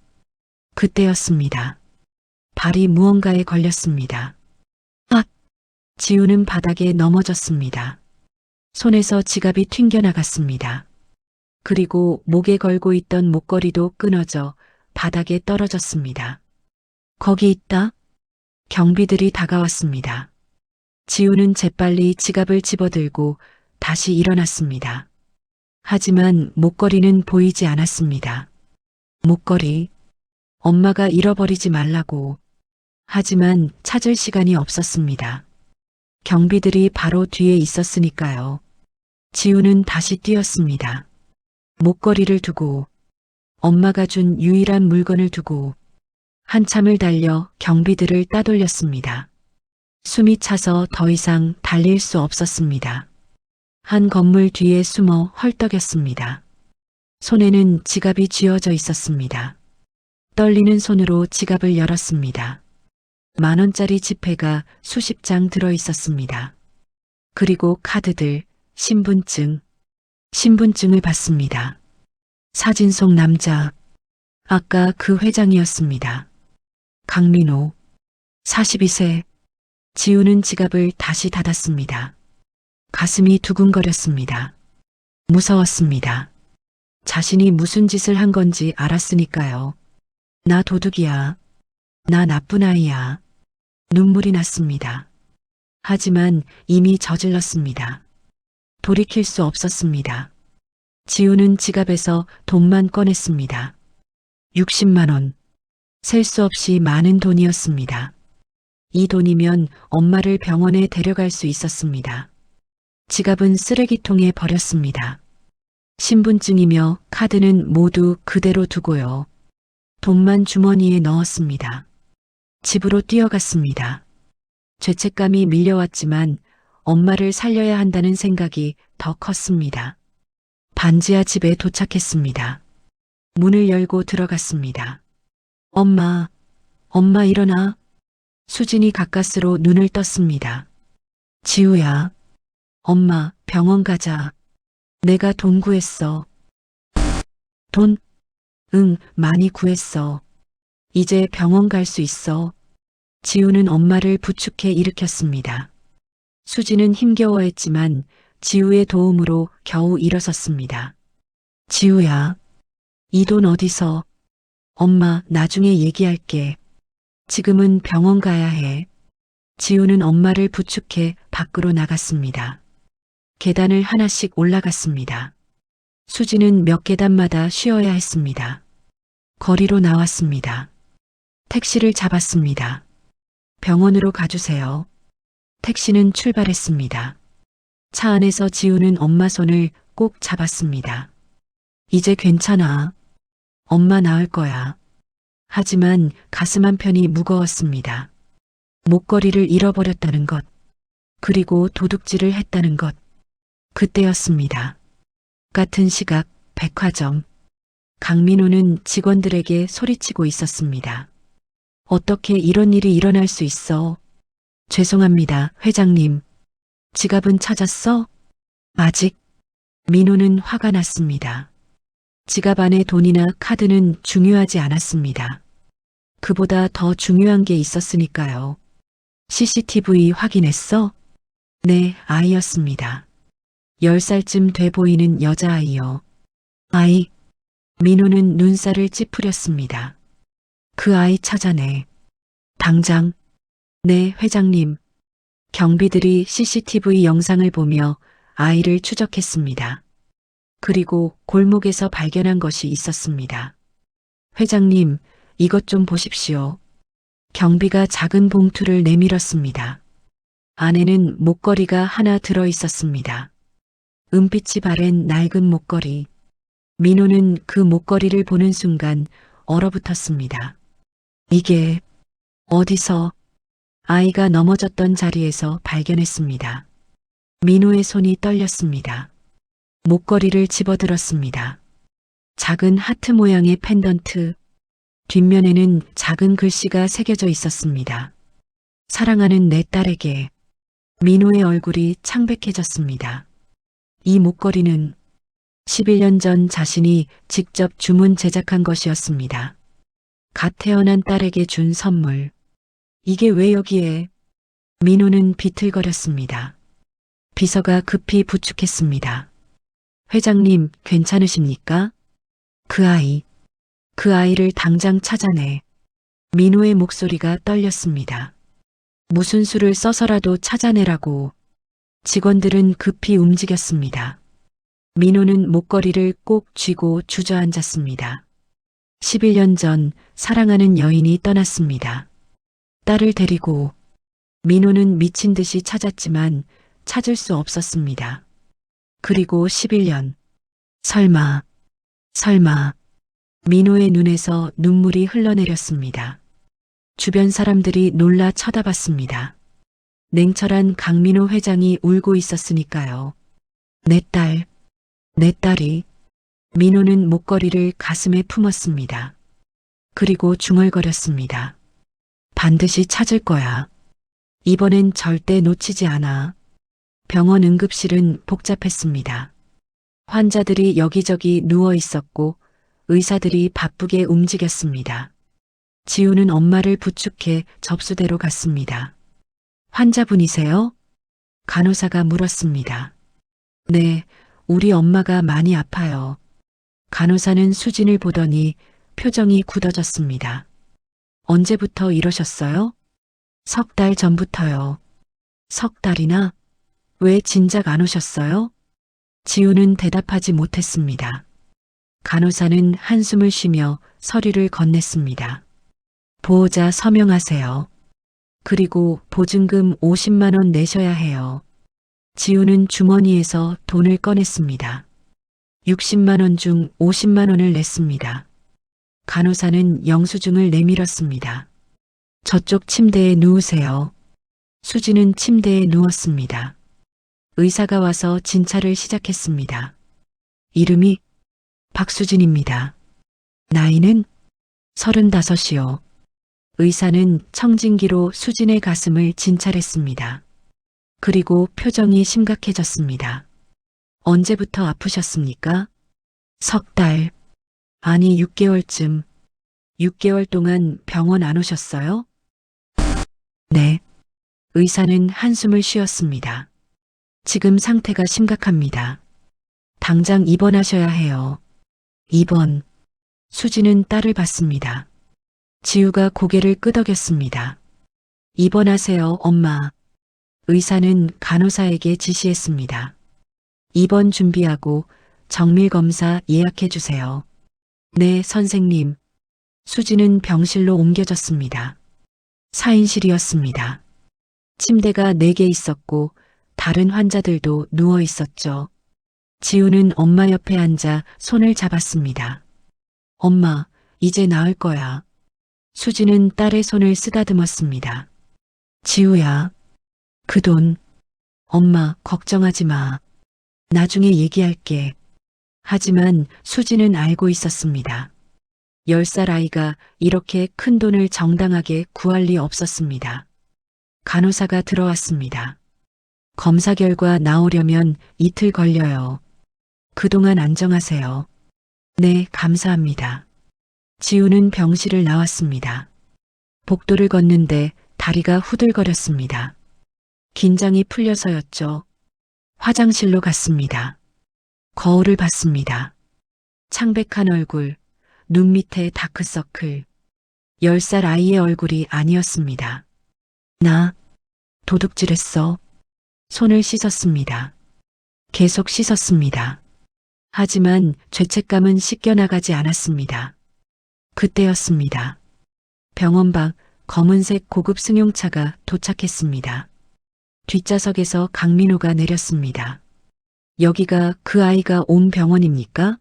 Speaker 1: 그때였습니다. 발이 무언가에 걸렸습니다. 지우는 바닥에 넘어졌습니다. 손에서 지갑이 튕겨나갔습니다. 그리고 목에 걸고 있던 목걸이도 끊어져 바닥에 떨어졌습니다. 거기 있다. 경비들이 다가왔습니다. 지우는 재빨리 지갑을 집어들고 다시 일어났습니다. 하지만 목걸이는 보이지 않았습니다. 목걸이. 엄마가 잃어버리지 말라고. 하지만 찾을 시간이 없었습니다. 경비들이 바로 뒤에 있었으니까요. 지우는 다시 뛰었습니다. 목걸이를 두고, 엄마가 준 유일한 물건을 두고 한참을 달려 경비들을 따돌렸습니다. 숨이 차서 더 이상 달릴 수 없었습니다. 한 건물 뒤에 숨어 헐떡였습니다. 손에는 지갑이 쥐어져 있었습니다. 떨리는 손으로 지갑을 열었습니다. 10,000원짜리 지폐가 수십 장 들어 있었습니다. 그리고 카드들, 신분증을 봤습니다. 사진 속 남자, 아까 그 회장이었습니다. 강민호, 42세. 지우는 지갑을 다시 닫았습니다. 가슴이 두근거렸습니다. 무서웠습니다. 자신이 무슨 짓을 한 건지 알았으니까요. 나 도둑이야. 나 나쁜 아이야. 눈물이 났습니다. 하지만 이미 저질렀습니다. 돌이킬 수 없었습니다. 지우는 지갑에서 돈만 꺼냈습니다. 60만 원. 셀 수 없이 많은 돈이었습니다. 이 돈이면 엄마를 병원에 데려갈 수 있었습니다. 지갑은 쓰레기통에 버렸습니다. 신분증이며 카드는 모두 그대로 두고요. 돈만 주머니에 넣었습니다. 집으로 뛰어갔습니다. 죄책감이 밀려왔지만 엄마를 살려야 한다는 생각이 더 컸습니다. 반지하 집에 도착했습니다. 문을 열고 들어갔습니다. 엄마, 엄마 일어나. 수진이 가까스로 눈을 떴습니다. 지우야, 엄마 병원 가자. 내가 돈 구했어. 돈? 응, 많이 구했어. 이제 병원 갈 수 있어. 지우는 엄마를 부축해 일으켰습니다. 수지는 힘겨워했지만 지우의 도움으로 겨우 일어섰습니다. 지우야, 이 돈 어디서? 엄마, 나중에 얘기할게. 지금은 병원 가야 해. 지우는 엄마를 부축해 밖으로 나갔습니다. 계단을 하나씩 올라갔습니다. 수지는 몇 계단마다 쉬어야 했습니다. 거리로 나왔습니다. 택시를 잡았습니다. 병원으로 가주세요. 택시는 출발했습니다. 차 안에서 지우는 엄마 손을 꼭 잡았습니다. 이제 괜찮아. 엄마 나을 거야. 하지만 가슴 한편이 무거웠습니다. 목걸이를 잃어버렸다는 것, 그리고 도둑질을 했다는 것. 그때였습니다. 같은 시각 백화점. 강민호는 직원들에게 소리치고 있었습니다. 어떻게 이런 일이 일어날 수 있어? 죄송합니다, 회장님. 지갑은 찾았어? 아직. 민호는 화가 났습니다. 지갑 안에 돈이나 카드는 중요하지 않았습니다. 그보다 더 중요한 게 있었으니까요. CCTV 확인했어? 네, 아이였습니다. 10살쯤 돼 보이는 여자아이요. 아이. 민호는 눈살을 찌푸렸습니다. 그 아이 찾아내. 당장. 네, 회장님. 경비들이 CCTV 영상을 보며 아이를 추적했습니다. 그리고 골목에서 발견한 것이 있었습니다. 회장님, 이것 좀 보십시오. 경비가 작은 봉투를 내밀었습니다. 안에는 목걸이가 하나 들어 있었습니다. 은빛이 바랜 낡은 목걸이. 민호는 그 목걸이를 보는 순간 얼어붙었습니다. 이게 어디서? 아이가 넘어졌던 자리에서 발견했습니다. 민호의 손이 떨렸습니다. 목걸이를 집어들었습니다. 작은 하트 모양의 펜던트. 뒷면에는 작은 글씨가 새겨져 있었습니다. 사랑하는 내 딸에게. 민호의 얼굴이 창백해졌습니다. 이 목걸이는 11년 전 자신이 직접 주문 제작한 것이었습니다. 갓 태어난 딸에게 준 선물. 이게 왜 여기에? 민호는 비틀거렸습니다. 비서가 급히 부축했습니다. 회장님, 괜찮으십니까? 그 아이를 당장 찾아내. 민호의 목소리가 떨렸습니다. 무슨 수를 써서라도 찾아내라고. 직원들은 급히 움직였습니다. 민호는 목걸이를 꼭 쥐고 주저앉았습니다. 11년 전 사랑하는 여인이 떠났습니다. 딸을 데리고. 민호는 미친 듯이 찾았지만 찾을 수 없었습니다. 그리고 11년. 설마. 민호의 눈에서 눈물이 흘러내렸습니다. 주변 사람들이 놀라 쳐다봤습니다. 냉철한 강민호 회장이 울고 있었으니까요. 내 딸이. 민호는 목걸이를 가슴에 품었습니다. 그리고 중얼거렸습니다. 반드시 찾을 거야. 이번엔 절대 놓치지 않아. 병원 응급실은 복잡했습니다. 환자들이 여기저기 누워 있었고 의사들이 바쁘게 움직였습니다. 지우는 엄마를 부축해 접수대로 갔습니다. 환자분이세요? 간호사가 물었습니다. 네, 우리 엄마가 많이 아파요. 간호사는 수진을 보더니 표정이 굳어졌습니다. 언제부터 이러셨어요? 3달 전부터요. 3달이나? 왜 진작 안 오셨어요? 지우는 대답하지 못했습니다. 간호사는 한숨을 쉬며 서류를 건넸습니다. 보호자 서명하세요. 그리고 보증금 50만 원 내셔야 해요. 지우는 주머니에서 돈을 꺼냈습니다. 60만 원 중 50만 원을 냈습니다. 간호사는 영수증을 내밀었습니다. 저쪽 침대에 누우세요. 수지는 침대에 누웠습니다. 의사가 와서 진찰을 시작했습니다. 이름이 박수진입니다. 나이는 35이요. 의사는 청진기로 수진의 가슴을 진찰했습니다. 그리고 표정이 심각해졌습니다. 언제부터 아프셨습니까? 석 달, 아니 6개월쯤. 6개월 동안 병원 안 오셨어요? 네. 의사는 한숨을 쉬었습니다. 지금 상태가 심각합니다. 당장 입원하셔야 해요. 입원. 수지는 딸을 봤습니다. 지우가 고개를 끄덕였습니다. 입원하세요, 엄마. 의사는 간호사에게 지시했습니다. 입원 준비하고 정밀검사 예약해 주세요. 네, 선생님. 수지는 병실로 옮겨졌습니다. 4인실이었습니다. 침대가 4개 있었고 다른 환자들도 누워 있었죠. 지우는 엄마 옆에 앉아 손을 잡았습니다. 엄마, 이제 나을 거야. 수지는 딸의 손을 쓰다듬었습니다. 지우야, 그 돈. 엄마, 걱정하지 마. 나중에 얘기할게. 하지만 수지는 알고 있었습니다. 10살 아이가 이렇게 큰 돈을 정당하게 구할 리 없었습니다. 간호사가 들어왔습니다. 검사 결과 나오려면 이틀 걸려요. 그동안 안정하세요. 네, 감사합니다. 지우는 병실을 나왔습니다. 복도를 걷는데 다리가 후들거렸습니다. 긴장이 풀려서였죠. 화장실로 갔습니다. 거울을 봤습니다. 창백한 얼굴, 눈 밑에 다크서클. 10살 아이의 얼굴이 아니었습니다. 나 도둑질했어. 손을 씻었습니다. 계속 씻었습니다. 하지만 죄책감은 씻겨나가지 않았습니다. 그때였습니다. 병원 밖 검은색 고급 승용차가 도착했습니다. 뒷좌석에서 강민호가 내렸습니다. 여기가 그 아이가 온 병원입니까?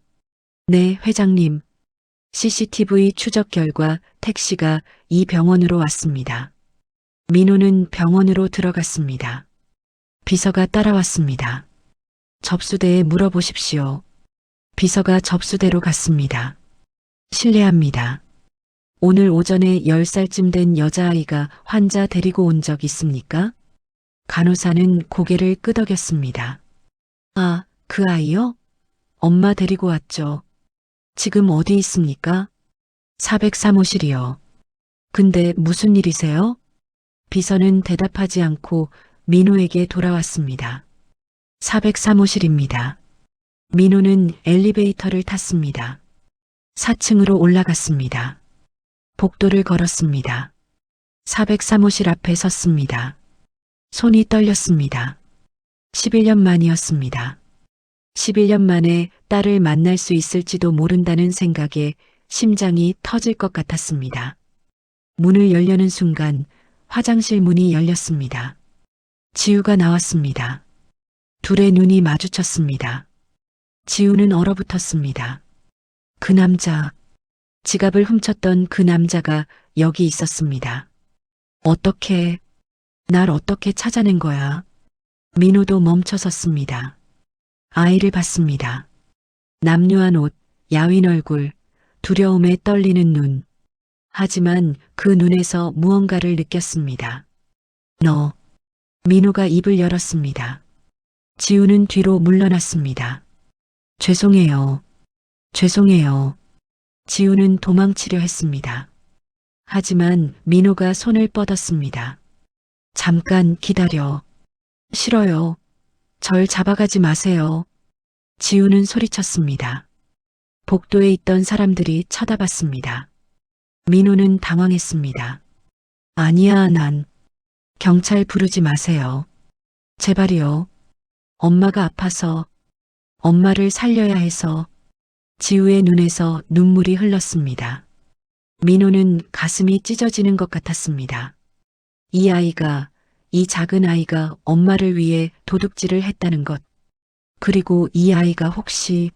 Speaker 1: 네, 회장님. CCTV 추적 결과 택시가 이 병원으로 왔습니다. 민호는 병원으로 들어갔습니다. 비서가 따라왔습니다. 접수대에 물어보십시오. 비서가 접수대로 갔습니다. 실례합니다. 오늘 오전에 10살쯤 된 여자아이가 환자 데리고 온 적 있습니까? 간호사는 고개를 끄덕였습니다. 아, 그 아이요? 엄마 데리고 왔죠. 지금 어디 있습니까? 403호실이요. 근데 무슨 일이세요? 비서는 대답하지 않고 민호에게 돌아왔습니다. 403호실입니다. 민호는 엘리베이터를 탔습니다. 4층으로 올라갔습니다. 복도를 걸었습니다. 403호실 앞에 섰습니다. 손이 떨렸습니다. 11년 만이었습니다. 11년 만에 딸을 만날 수 있을지도 모른다는 생각에 심장이 터질 것 같았습니다. 문을 열려는 순간 화장실 문이 열렸습니다. 지우가 나왔습니다. 둘의 눈이 마주쳤습니다. 지우는 얼어붙었습니다. 그 남자, 지갑을 훔쳤던 그 남자가 여기 있었습니다. 날 어떻게 찾아낸 거야? 민호도 멈춰섰습니다. 아이를 봤습니다. 남루한 옷, 야윈 얼굴, 두려움에 떨리는 눈. 하지만 그 눈에서 무언가를 느꼈습니다. 너. 민호가 입을 열었습니다. 지우는 뒤로 물러났습니다. 죄송해요. 죄송해요. 지우는 도망치려 했습니다. 하지만 민호가 손을 뻗었습니다. 잠깐 기다려. 싫어요. 절 잡아가지 마세요. 지우는 소리쳤습니다. 복도에 있던 사람들이 쳐다봤습니다. 민호는 당황했습니다. 아니야, 난. 경찰 부르지 마세요. 제발이요. 엄마가 아파서, 엄마를 살려야 해서. 지우의 눈에서 눈물이 흘렀습니다. 민호는 가슴이 찢어지는 것 같았습니다. 이 작은 아이가 엄마를 위해 도둑질을 했다는 것. 그리고 이 아이가 혹시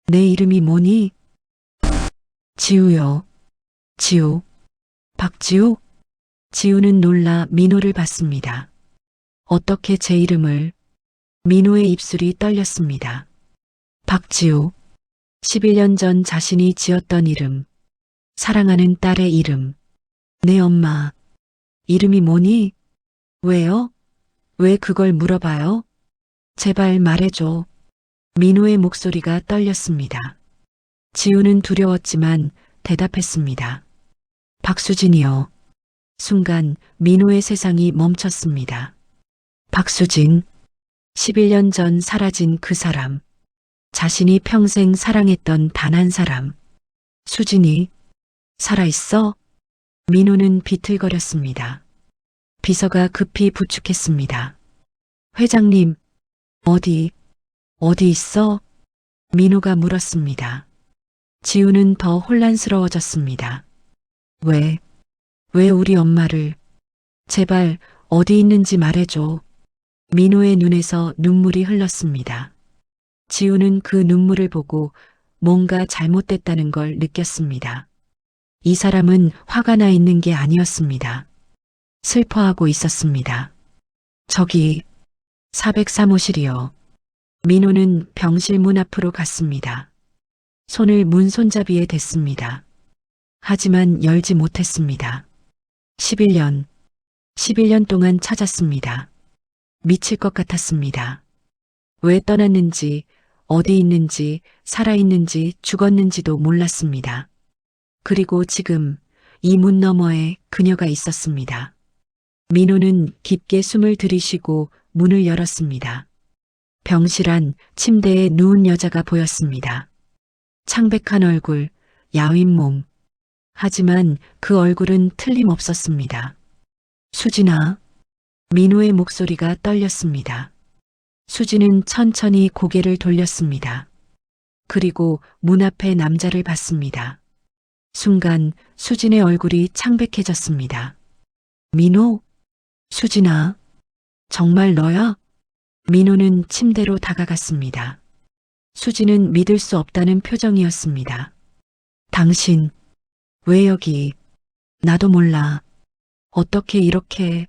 Speaker 1: 내 이름이 뭐니? 지우요. 지우. 박지우? 지우는 놀라 민호를 봤습니다. 어떻게 제 이름을? 민호의 입술이 떨렸습니다. 박지우. 11년 전 자신이 지었던 이름. 사랑하는 딸의 이름. 내 엄마. 이름이 뭐니? 왜요? 왜 그걸 물어봐요? 제발 말해줘. 민호의 목소리가 떨렸습니다. 지우는 두려웠지만 대답했습니다. 박수진이요. 순간 민호의 세상이 멈췄습니다. 박수진. 11년 전 사라진 그 사람. 자신이 평생 사랑했던 단 한 사람. 수진이. 살아있어? 민호는 비틀거렸습니다. 비서가 급히 부축했습니다. 회장님, 어디 있어? 민호가 물었습니다. 지우는 더 혼란스러워졌습니다. 왜 우리 엄마를, 제발 어디 있는지 말해줘. 민호의 눈에서 눈물이 흘렀습니다. 지우는 그 눈물을 보고 뭔가 잘못됐다는 걸 느꼈습니다. 이 사람은 화가 나 있는 게 아니었습니다. 슬퍼하고 있었습니다. 저기 403호실이요. 민호는 병실 문 앞으로 갔습니다. 손을 문 손잡이에 댔습니다. 하지만 열지 못했습니다. 11년 동안 찾았습니다. 미칠 것 같았습니다. 왜 떠났는지, 어디 있는지, 살아있는지, 죽었는지도 몰랐습니다. 그리고 지금 이 문 너머에 그녀가 있었습니다. 민호는 깊게 숨을 들이쉬고 문을 열었습니다. 병실 안 침대에 누운 여자가 보였습니다. 창백한 얼굴, 야윈 몸. 하지만 그 얼굴은 틀림없었습니다. 수진아. 민호의 목소리가 떨렸습니다. 수진은 천천히 고개를 돌렸습니다. 그리고 문 앞에 남자를 봤습니다. 순간 수진의 얼굴이 창백해졌습니다. 민호? 수진아. 정말 너야? 민호는 침대로 다가갔습니다. 수진은 믿을 수 없다는 표정이었습니다. 당신, 왜 여기? 나도 몰라. 어떻게 이렇게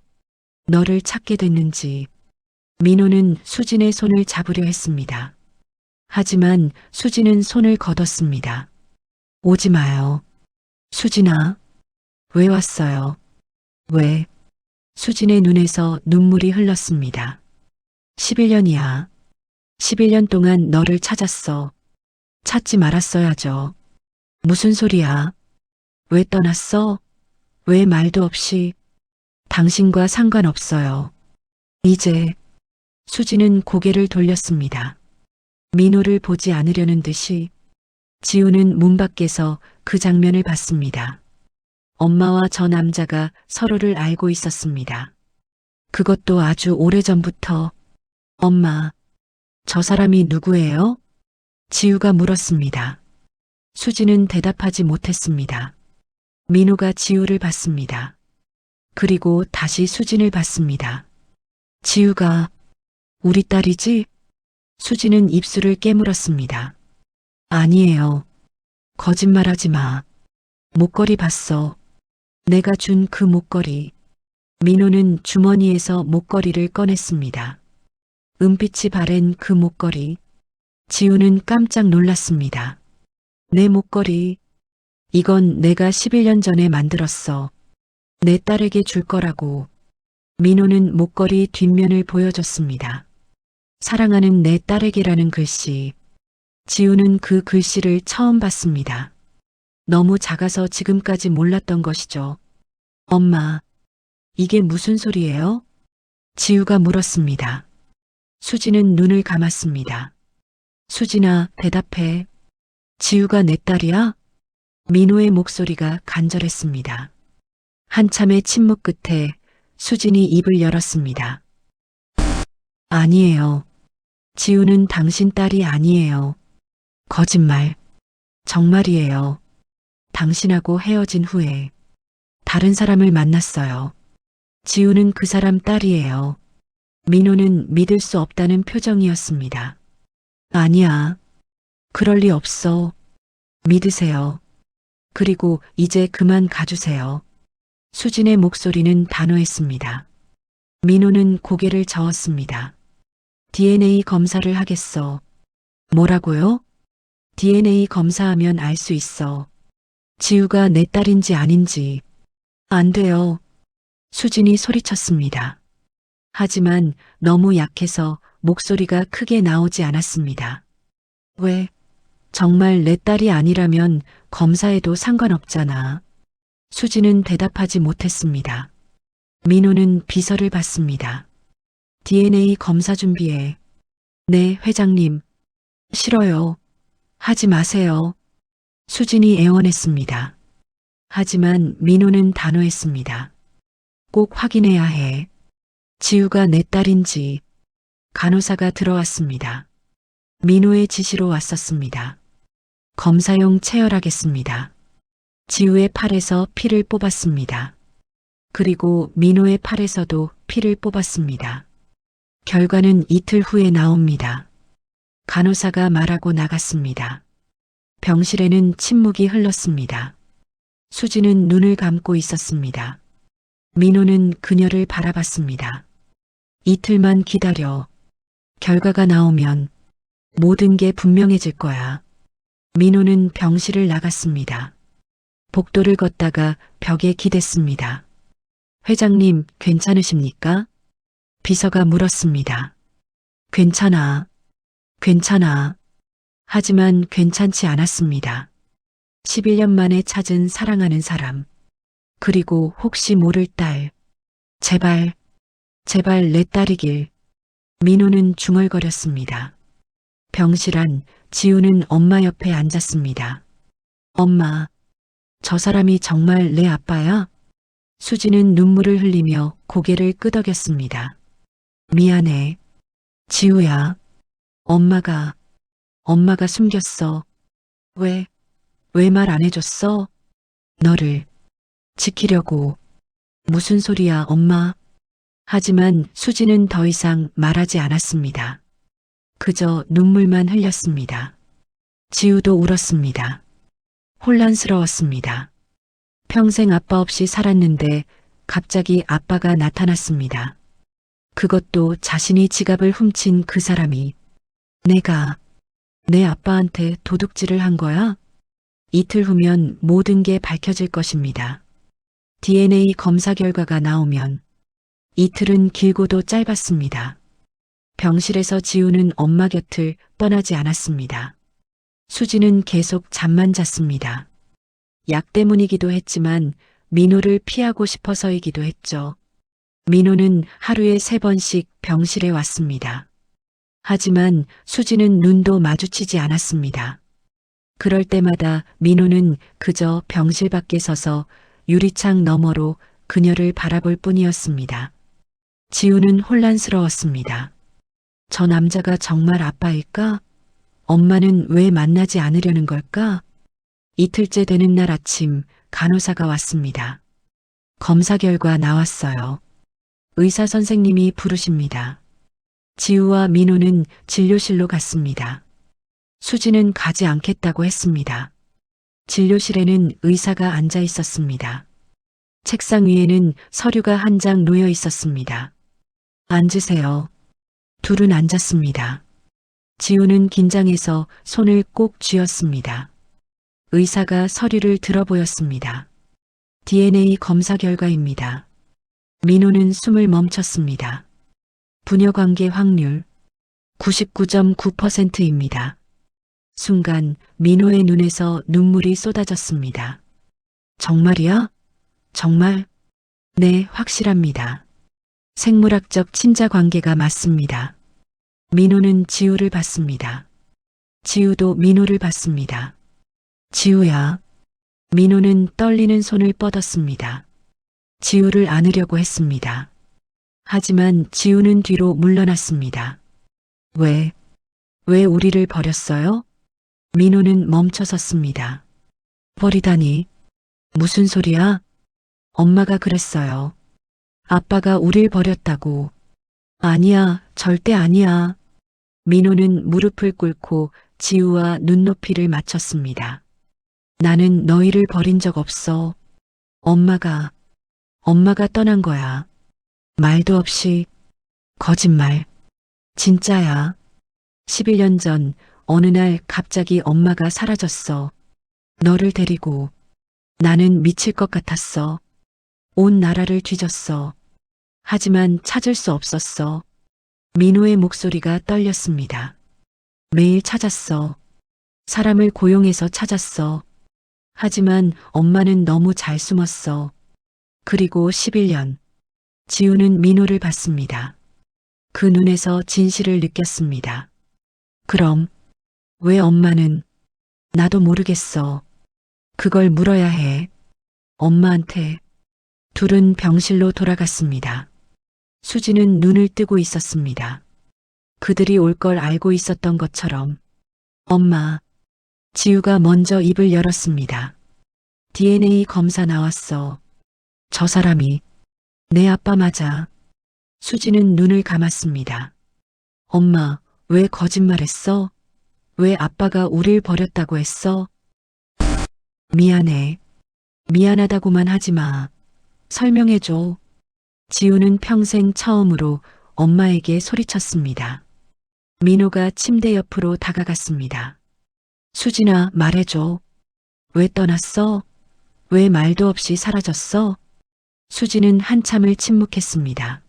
Speaker 1: 너를 찾게 됐는지. 민호는 수진의 손을 잡으려 했습니다. 하지만 수진은 손을 걷었습니다. 오지 마요. 수진아, 왜 왔어요? 왜? 수진의 눈에서 눈물이 흘렀습니다. 11년이야. 11년 동안 너를 찾았어. 찾지 말았어야죠. 무슨 소리야? 왜 떠났어? 왜 말도 없이? 당신과 상관없어요. 이제 수진은 고개를 돌렸습니다. 민호를 보지 않으려는 듯이. 지우는 문 밖에서 그 장면을 봤습니다. 엄마와 저 남자가 서로를 알고 있었습니다. 그것도 아주 오래전부터. 엄마, 저 사람이 누구예요? 지우가 물었습니다. 수진은 대답하지 못했습니다. 민호가 지우를 봤습니다. 그리고 다시 수진을 봤습니다. 지우가 우리 딸이지? 수진은 입술을 깨물었습니다. 아니에요. 거짓말하지 마. 목걸이 봤어. 내가 준 그 목걸이. 민호는 주머니에서 목걸이를 꺼냈습니다. 은빛이 바랜 그 목걸이. 지우는 깜짝 놀랐습니다. 내 목걸이. 이건 내가 11년 전에 만들었어. 내 딸에게 줄 거라고. 민호는 목걸이 뒷면을 보여줬습니다. 사랑하는 내 딸에게라는 글씨. 지우는 그 글씨를 처음 봤습니다. 너무 작아서 지금까지 몰랐던 것이죠. 엄마, 이게 무슨 소리예요? 지우가 물었습니다. 수진은 눈을 감았습니다. 수진아, 대답해. 지우가 내 딸이야? 민호의 목소리가 간절했습니다. 한참의 침묵 끝에 수진이 입을 열었습니다. 아니에요. 지우는 당신 딸이 아니에요. 거짓말. 정말이에요. 당신하고 헤어진 후에 다른 사람을 만났어요. 지우는 그 사람 딸이에요. 민호는 믿을 수 없다는 표정이었습니다. 아니야. 그럴 리 없어. 믿으세요. 그리고 이제 그만 가주세요. 수진의 목소리는 단호했습니다. 민호는 고개를 저었습니다. DNA 검사를 하겠어. 뭐라고요? DNA 검사하면 알 수 있어. 지우가 내 딸인지 아닌지. 안 돼요. 수진이 소리쳤습니다. 하지만 너무 약해서 목소리가 크게 나오지 않았습니다. 왜? 정말 내 딸이 아니라면 검사해도 상관없잖아. 수진은 대답하지 못했습니다. 민호는 비서를 받습니다. DNA 검사 준비해. 네, 회장님. 싫어요. 하지 마세요. 수진이 애원했습니다. 하지만 민호는 단호했습니다. 꼭 확인해야 해. 지우가 내 딸인지. 간호사가 들어왔습니다. 민호의 지시로 왔었습니다. 검사용 체열하겠습니다. 지우의 팔에서 피를 뽑았습니다. 그리고 민호의 팔에서도 피를 뽑았습니다. 결과는 이틀 후에 나옵니다. 간호사가 말하고 나갔습니다. 병실에는 침묵이 흘렀습니다. 수지는 눈을 감고 있었습니다. 민호는 그녀를 바라봤습니다. 이틀만 기다려. 결과가 나오면 모든 게 분명해질 거야. 민호는 병실을 나갔습니다. 복도를 걷다가 벽에 기댔습니다. 회장님, 괜찮으십니까? 비서가 물었습니다. 괜찮아. 괜찮아. 하지만 괜찮지 않았습니다. 11년 만에 찾은 사랑하는 사람. 그리고 혹시 모를 딸. 제발, 제발 내 딸이길. 민호는 중얼거렸습니다. 병실 안 지우는 엄마 옆에 앉았습니다. 엄마, 저 사람이 정말 내 아빠야? 수지는 눈물을 흘리며 고개를 끄덕였습니다. 미안해. 지우야. 엄마가 숨겼어. 왜 말 안 해줬어? 너를 지키려고. 무슨 소리야, 엄마? 하지만 수지는 더 이상 말하지 않았습니다. 그저 눈물만 흘렸습니다. 지우도 울었습니다. 혼란스러웠습니다. 평생 아빠 없이 살았는데 갑자기 아빠가 나타났습니다. 그것도 자신이 지갑을 훔친 그 사람이. 내가 내 아빠한테 도둑질을 한 거야? 이틀 후면 모든 게 밝혀질 것입니다. DNA 검사 결과가 나오면. 이틀은 길고도 짧았습니다. 병실에서 지우는 엄마 곁을 떠나지 않았습니다. 수지는 계속 잠만 잤습니다. 약 때문이기도 했지만 민호를 피하고 싶어서이기도 했죠. 민호는 하루에 3번씩 병실에 왔습니다. 하지만 수지는 눈도 마주치지 않았습니다. 그럴 때마다 민호는 그저 병실 밖에 서서 유리창 너머로 그녀를 바라볼 뿐이었습니다. 지우는 혼란스러웠습니다. 저 남자가 정말 아빠일까? 엄마는 왜 만나지 않으려는 걸까? 이틀째 되는 날 아침 간호사가 왔습니다. 검사 결과 나왔어요. 의사 선생님이 부르십니다. 지우와 민호는 진료실로 갔습니다. 수지는 가지 않겠다고 했습니다. 진료실에는 의사가 앉아 있었습니다. 책상 위에는 서류가 한 장 놓여 있었습니다. 앉으세요. 둘은 앉았습니다. 지우는 긴장해서 손을 꼭 쥐었습니다. 의사가 서류를 들어보였습니다. DNA 검사 결과입니다. 민호는 숨을 멈췄습니다. 부녀관계 확률 99.9%입니다. 순간 민호의 눈에서 눈물이 쏟아졌습니다. 정말이야? 정말? 네, 확실합니다. 생물학적 친자 관계가 맞습니다. 민호는 지우를 봤습니다. 지우도 민호를 봤습니다. 지우야. 민호는 떨리는 손을 뻗었습니다. 지우를 안으려고 했습니다. 하지만 지우는 뒤로 물러났습니다. 왜 우리를 버렸어요? 민호는 멈춰섰습니다. 버리다니. 무슨 소리야? 엄마가 그랬어요. 아빠가 우릴 버렸다고. 아니야, 절대 아니야. 민호는 무릎을 꿇고 지우와 눈높이를 맞췄습니다. 나는 너희를 버린 적 없어. 엄마가 떠난 거야. 말도 없이. 거짓말. 진짜야. 11년 전 어느 날 갑자기 엄마가 사라졌어. 너를 데리고. 나는 미칠 것 같았어. 온 나라를 뒤졌어. 하지만 찾을 수 없었어. 민호의 목소리가 떨렸습니다. 매일 찾았어. 사람을 고용해서 찾았어. 하지만 엄마는 너무 잘 숨었어. 그리고 11년. 지우는 민호를 봤습니다. 그 눈에서 진실을 느꼈습니다. 그럼 왜 엄마는? 나도 모르겠어. 그걸 물어야 해. 엄마한테. 둘은 병실로 돌아갔습니다. 수지는 눈을 뜨고 있었습니다. 그들이 올 걸 알고 있었던 것처럼. 엄마. 지우가 먼저 입을 열었습니다. DNA 검사 나왔어. 저 사람이 내 아빠 맞아. 수지는 눈을 감았습니다. 엄마, 왜 거짓말했어? 왜 아빠가 우릴 버렸다고 했어? 미안해. 미안하다고만 하지 마. 설명해줘. 지우는 평생 처음으로 엄마에게 소리쳤습니다. 민호가 침대 옆으로 다가갔습니다. 수진아, 말해줘. 왜 떠났어? 왜 말도 없이 사라졌어? 수지는 한참을 침묵했습니다.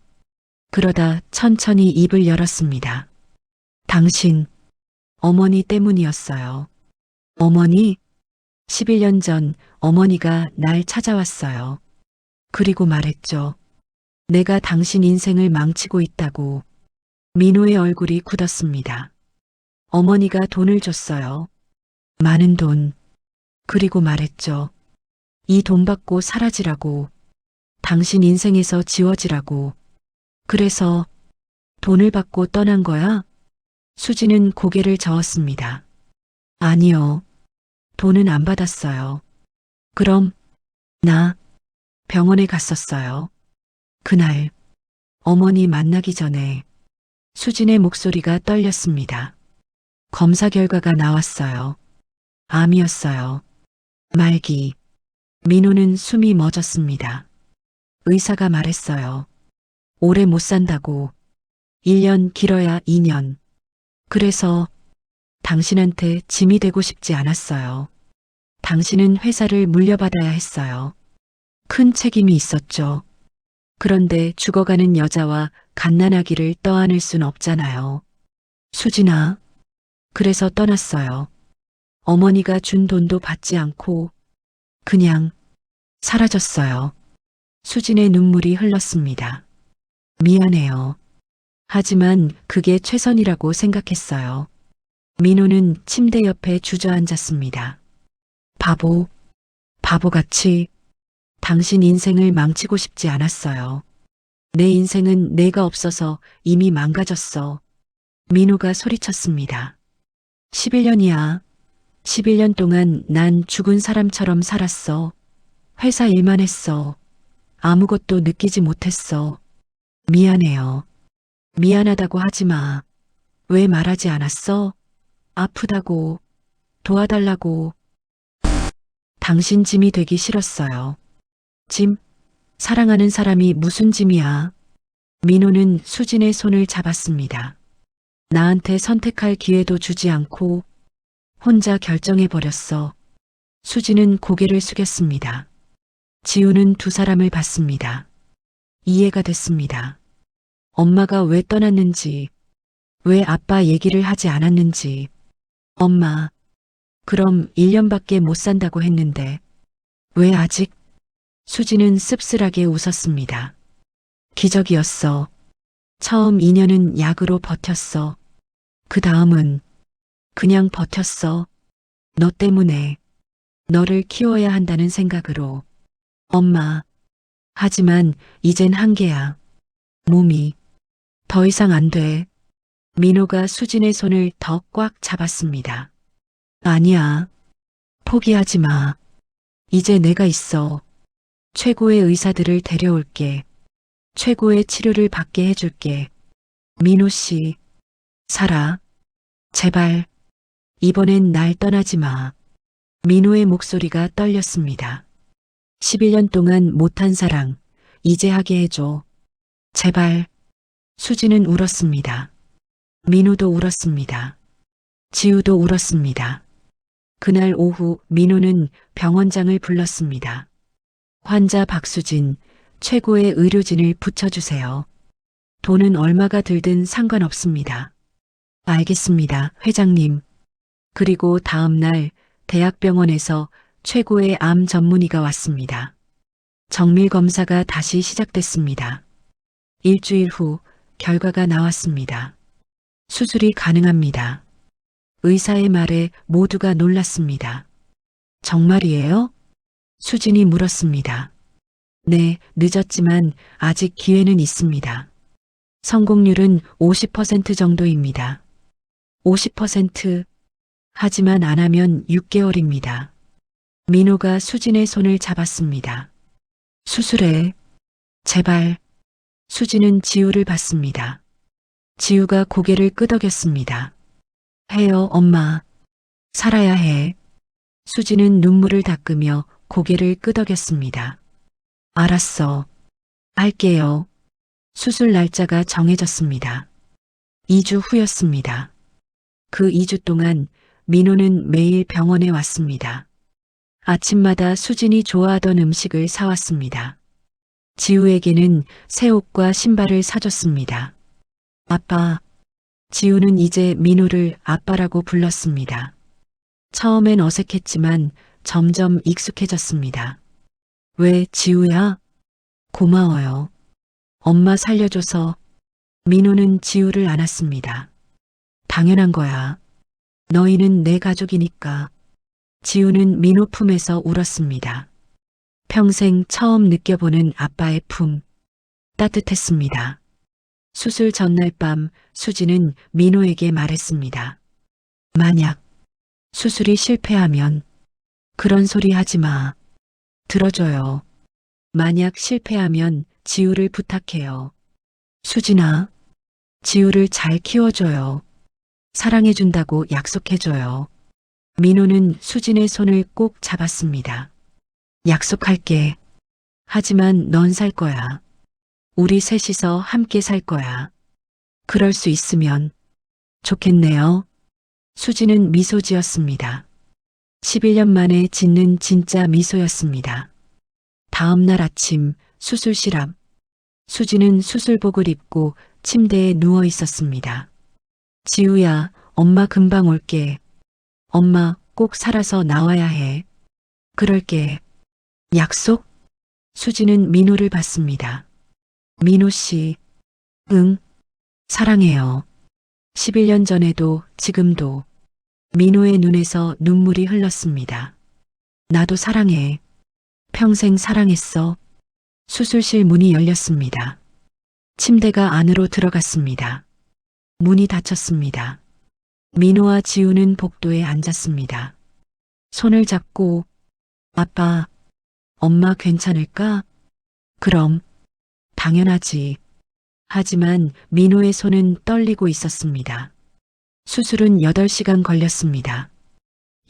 Speaker 1: 그러다 천천히 입을 열었습니다. 당신, 어머니 때문이었어요. 어머니? 11년 전 어머니가 날 찾아왔어요. 그리고 말했죠. 내가 당신 인생을 망치고 있다고. 민호의 얼굴이 굳었습니다. 어머니가 돈을 줬어요. 많은 돈. 그리고 말했죠. 이 돈 받고 사라지라고. 당신 인생에서 지워지라고. 그래서 돈을 받고 떠난 거야? 수지는 고개를 저었습니다. 아니요. 돈은 안 받았어요. 그럼 나 병원에 갔었어요. 그날 어머니 만나기 전에 수진의 목소리가 떨렸습니다. 검사 결과가 나왔어요. 암이었어요. 말기. 민호는 숨이 멎었습니다. 의사가 말했어요. 오래 못 산다고. 1년 길어야 2년. 그래서 당신한테 짐이 되고 싶지 않았어요. 당신은 회사를 물려받아야 했어요. 큰 책임이 있었죠. 그런데 죽어가는 여자와 갓난아기를 떠안을 순 없잖아요. 수진아. 그래서 떠났어요. 어머니가 준 돈도 받지 않고 그냥 사라졌어요. 수진의 눈물이 흘렀습니다. 미안해요. 하지만 그게 최선이라고 생각했어요. 민호는 침대 옆에 주저앉았습니다. 바보, 바보같이 당신 인생을 망치고 싶지 않았어요. 내 인생은 내가 없어서 이미 망가졌어. 민호가 소리쳤습니다. 11년이야. 11년 동안 난 죽은 사람처럼 살았어. 회사 일만 했어. 아무것도 느끼지 못했어. 미안해요. 미안하다고 하지 마. 왜 말하지 않았어? 아프다고, 도와달라고. 당신 짐이 되기 싫었어요. 짐? 사랑하는 사람이 무슨 짐이야? 민호는 수진의 손을 잡았습니다. 나한테 선택할 기회도 주지 않고 혼자 결정해버렸어. 수진은 고개를 숙였습니다. 지우는 두 사람을 봤습니다. 이해가 됐습니다. 엄마가 왜 떠났는지, 왜 아빠 얘기를 하지 않았는지. 엄마, 그럼 1년밖에 못 산다고 했는데 왜 아직? 수지는 씁쓸하게 웃었습니다. 기적이었어. 처음 2년은 약으로 버텼어. 그 다음은 그냥 버텼어. 너 때문에. 너를 키워야 한다는 생각으로. 엄마. 하지만 이젠 한계야. 몸이. 더 이상 안 돼. 민호가 수진의 손을 더 꽉 잡았습니다. 아니야. 포기하지 마. 이제 내가 있어. 최고의 의사들을 데려올게. 최고의 치료를 받게 해줄게. 민호 씨. 살아. 제발. 이번엔 날 떠나지 마. 민호의 목소리가 떨렸습니다. 11년 동안 못한 사랑, 이제 하게 해줘. 제발. 수지는 울었습니다. 민호도 울었습니다. 지우도 울었습니다. 그날 오후 민호는 병원장을 불렀습니다. 환자 박수진, 최고의 의료진을 붙여주세요. 돈은 얼마가 들든 상관없습니다. 알겠습니다, 회장님. 그리고 다음 날 대학병원에서 최고의 암 전문의가 왔습니다. 정밀 검사가 다시 시작됐습니다. 일주일 후 결과가 나왔습니다. 수술이 가능합니다. 의사의 말에 모두가 놀랐습니다. 정말이에요? 수진이 물었습니다. 네, 늦었지만 아직 기회는 있습니다. 성공률은 50% 정도입니다. 50%? 하지만 안 하면 6개월입니다. 민호가 수진의 손을 잡았습니다. 수술해. 제발. 수진은 지우를 봤습니다. 지우가 고개를 끄덕였습니다. 해요, 엄마. 살아야 해. 수진은 눈물을 닦으며 고개를 끄덕였습니다. 알았어. 할게요. 수술 날짜가 정해졌습니다. 2주 후였습니다. 그 2주 동안 민호는 매일 병원에 왔습니다. 아침마다 수진이 좋아하던 음식을 사왔습니다. 지우에게는 새 옷과 신발을 사줬습니다. 아빠. 지우는 이제 민호를 아빠라고 불렀습니다. 처음엔 어색했지만 점점 익숙해졌습니다. 왜 지우야? 고마워요. 엄마 살려줘서. 민호는 지우를 안았습니다. 당연한 거야. 너희는 내 가족이니까. 지우는 민호 품에서 울었습니다. 평생 처음 느껴보는 아빠의 품. 따뜻했습니다. 수술 전날 밤 수진은 민호에게 말했습니다. 만약 수술이 실패하면 그런 소리 하지 마. 들어줘요. 만약 실패하면 지우를 부탁해요. 수진아, 지우를 잘 키워줘요. 사랑해준다고 약속해줘요. 민호는 수진의 손을 꼭 잡았습니다. 약속할게. 하지만 넌 살 거야. 우리 셋이서 함께 살 거야. 그럴 수 있으면 좋겠네요. 수진은 미소 지었습니다. 11년 만에 짓는 진짜 미소였습니다. 다음 날 아침 수술실 앞. 수진은 수술복을 입고 침대에 누워 있었습니다. 지우야, 엄마 금방 올게. 엄마 꼭 살아서 나와야 해. 그럴게. 약속? 수진은 민호를 봤습니다. 민호 씨. 응. 사랑해요. 11년 전에도 지금도. 민호의 눈에서 눈물이 흘렀습니다. 나도 사랑해. 평생 사랑했어. 수술실 문이 열렸습니다. 침대가 안으로 들어갔습니다. 문이 닫혔습니다. 민호와 지우는 복도에 앉았습니다. 손을 잡고 아빠, 엄마 괜찮을까? 그럼, 당연하지. 하지만 민호의 손은 떨리고 있었습니다. 수술은 8시간 걸렸습니다.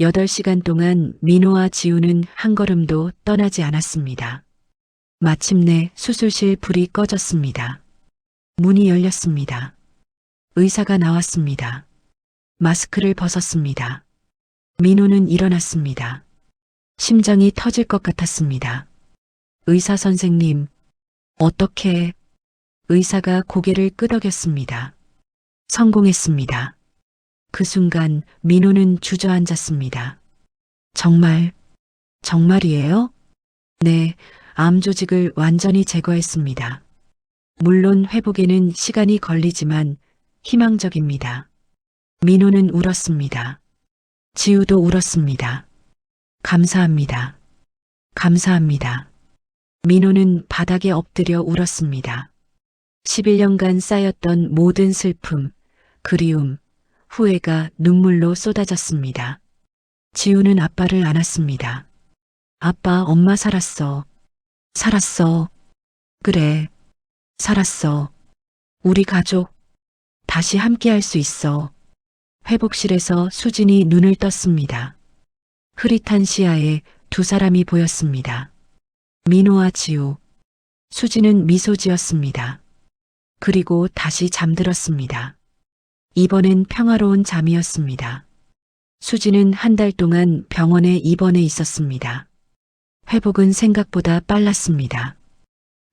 Speaker 1: 8시간 동안 민호와 지우는 한 걸음도 떠나지 않았습니다. 마침내 수술실 불이 꺼졌습니다. 문이 열렸습니다. 의사가 나왔습니다. 마스크를 벗었습니다. 민호는 일어났습니다. 심장이 터질 것 같았습니다. 의사 선생님, 어떻게? 의사가 고개를 끄덕였습니다. 성공했습니다. 그 순간 민호는 주저앉았습니다. 정말이에요? 네, 암 조직을 완전히 제거했습니다. 물론 회복에는 시간이 걸리지만 희망적입니다. 민호는 울었습니다. 지우도 울었습니다. 감사합니다. 감사합니다. 민호는 바닥에 엎드려 울었습니다. 11년간 쌓였던 모든 슬픔, 그리움, 후회가 눈물로 쏟아졌습니다. 지우는 아빠를 안았습니다. 아빠, 엄마 살았어. 살았어. 그래. 살았어. 우리 가족. 다시 함께할 수 있어. 회복실에서 수진이 눈을 떴습니다. 흐릿한 시야에 두 사람이 보였습니다. 민호와 지우. 수진은 미소 지었습니다. 그리고 다시 잠들었습니다. 이번엔 평화로운 잠이었습니다. 수지는 한 달 동안 병원에 입원해 있었습니다. 회복은 생각보다 빨랐습니다.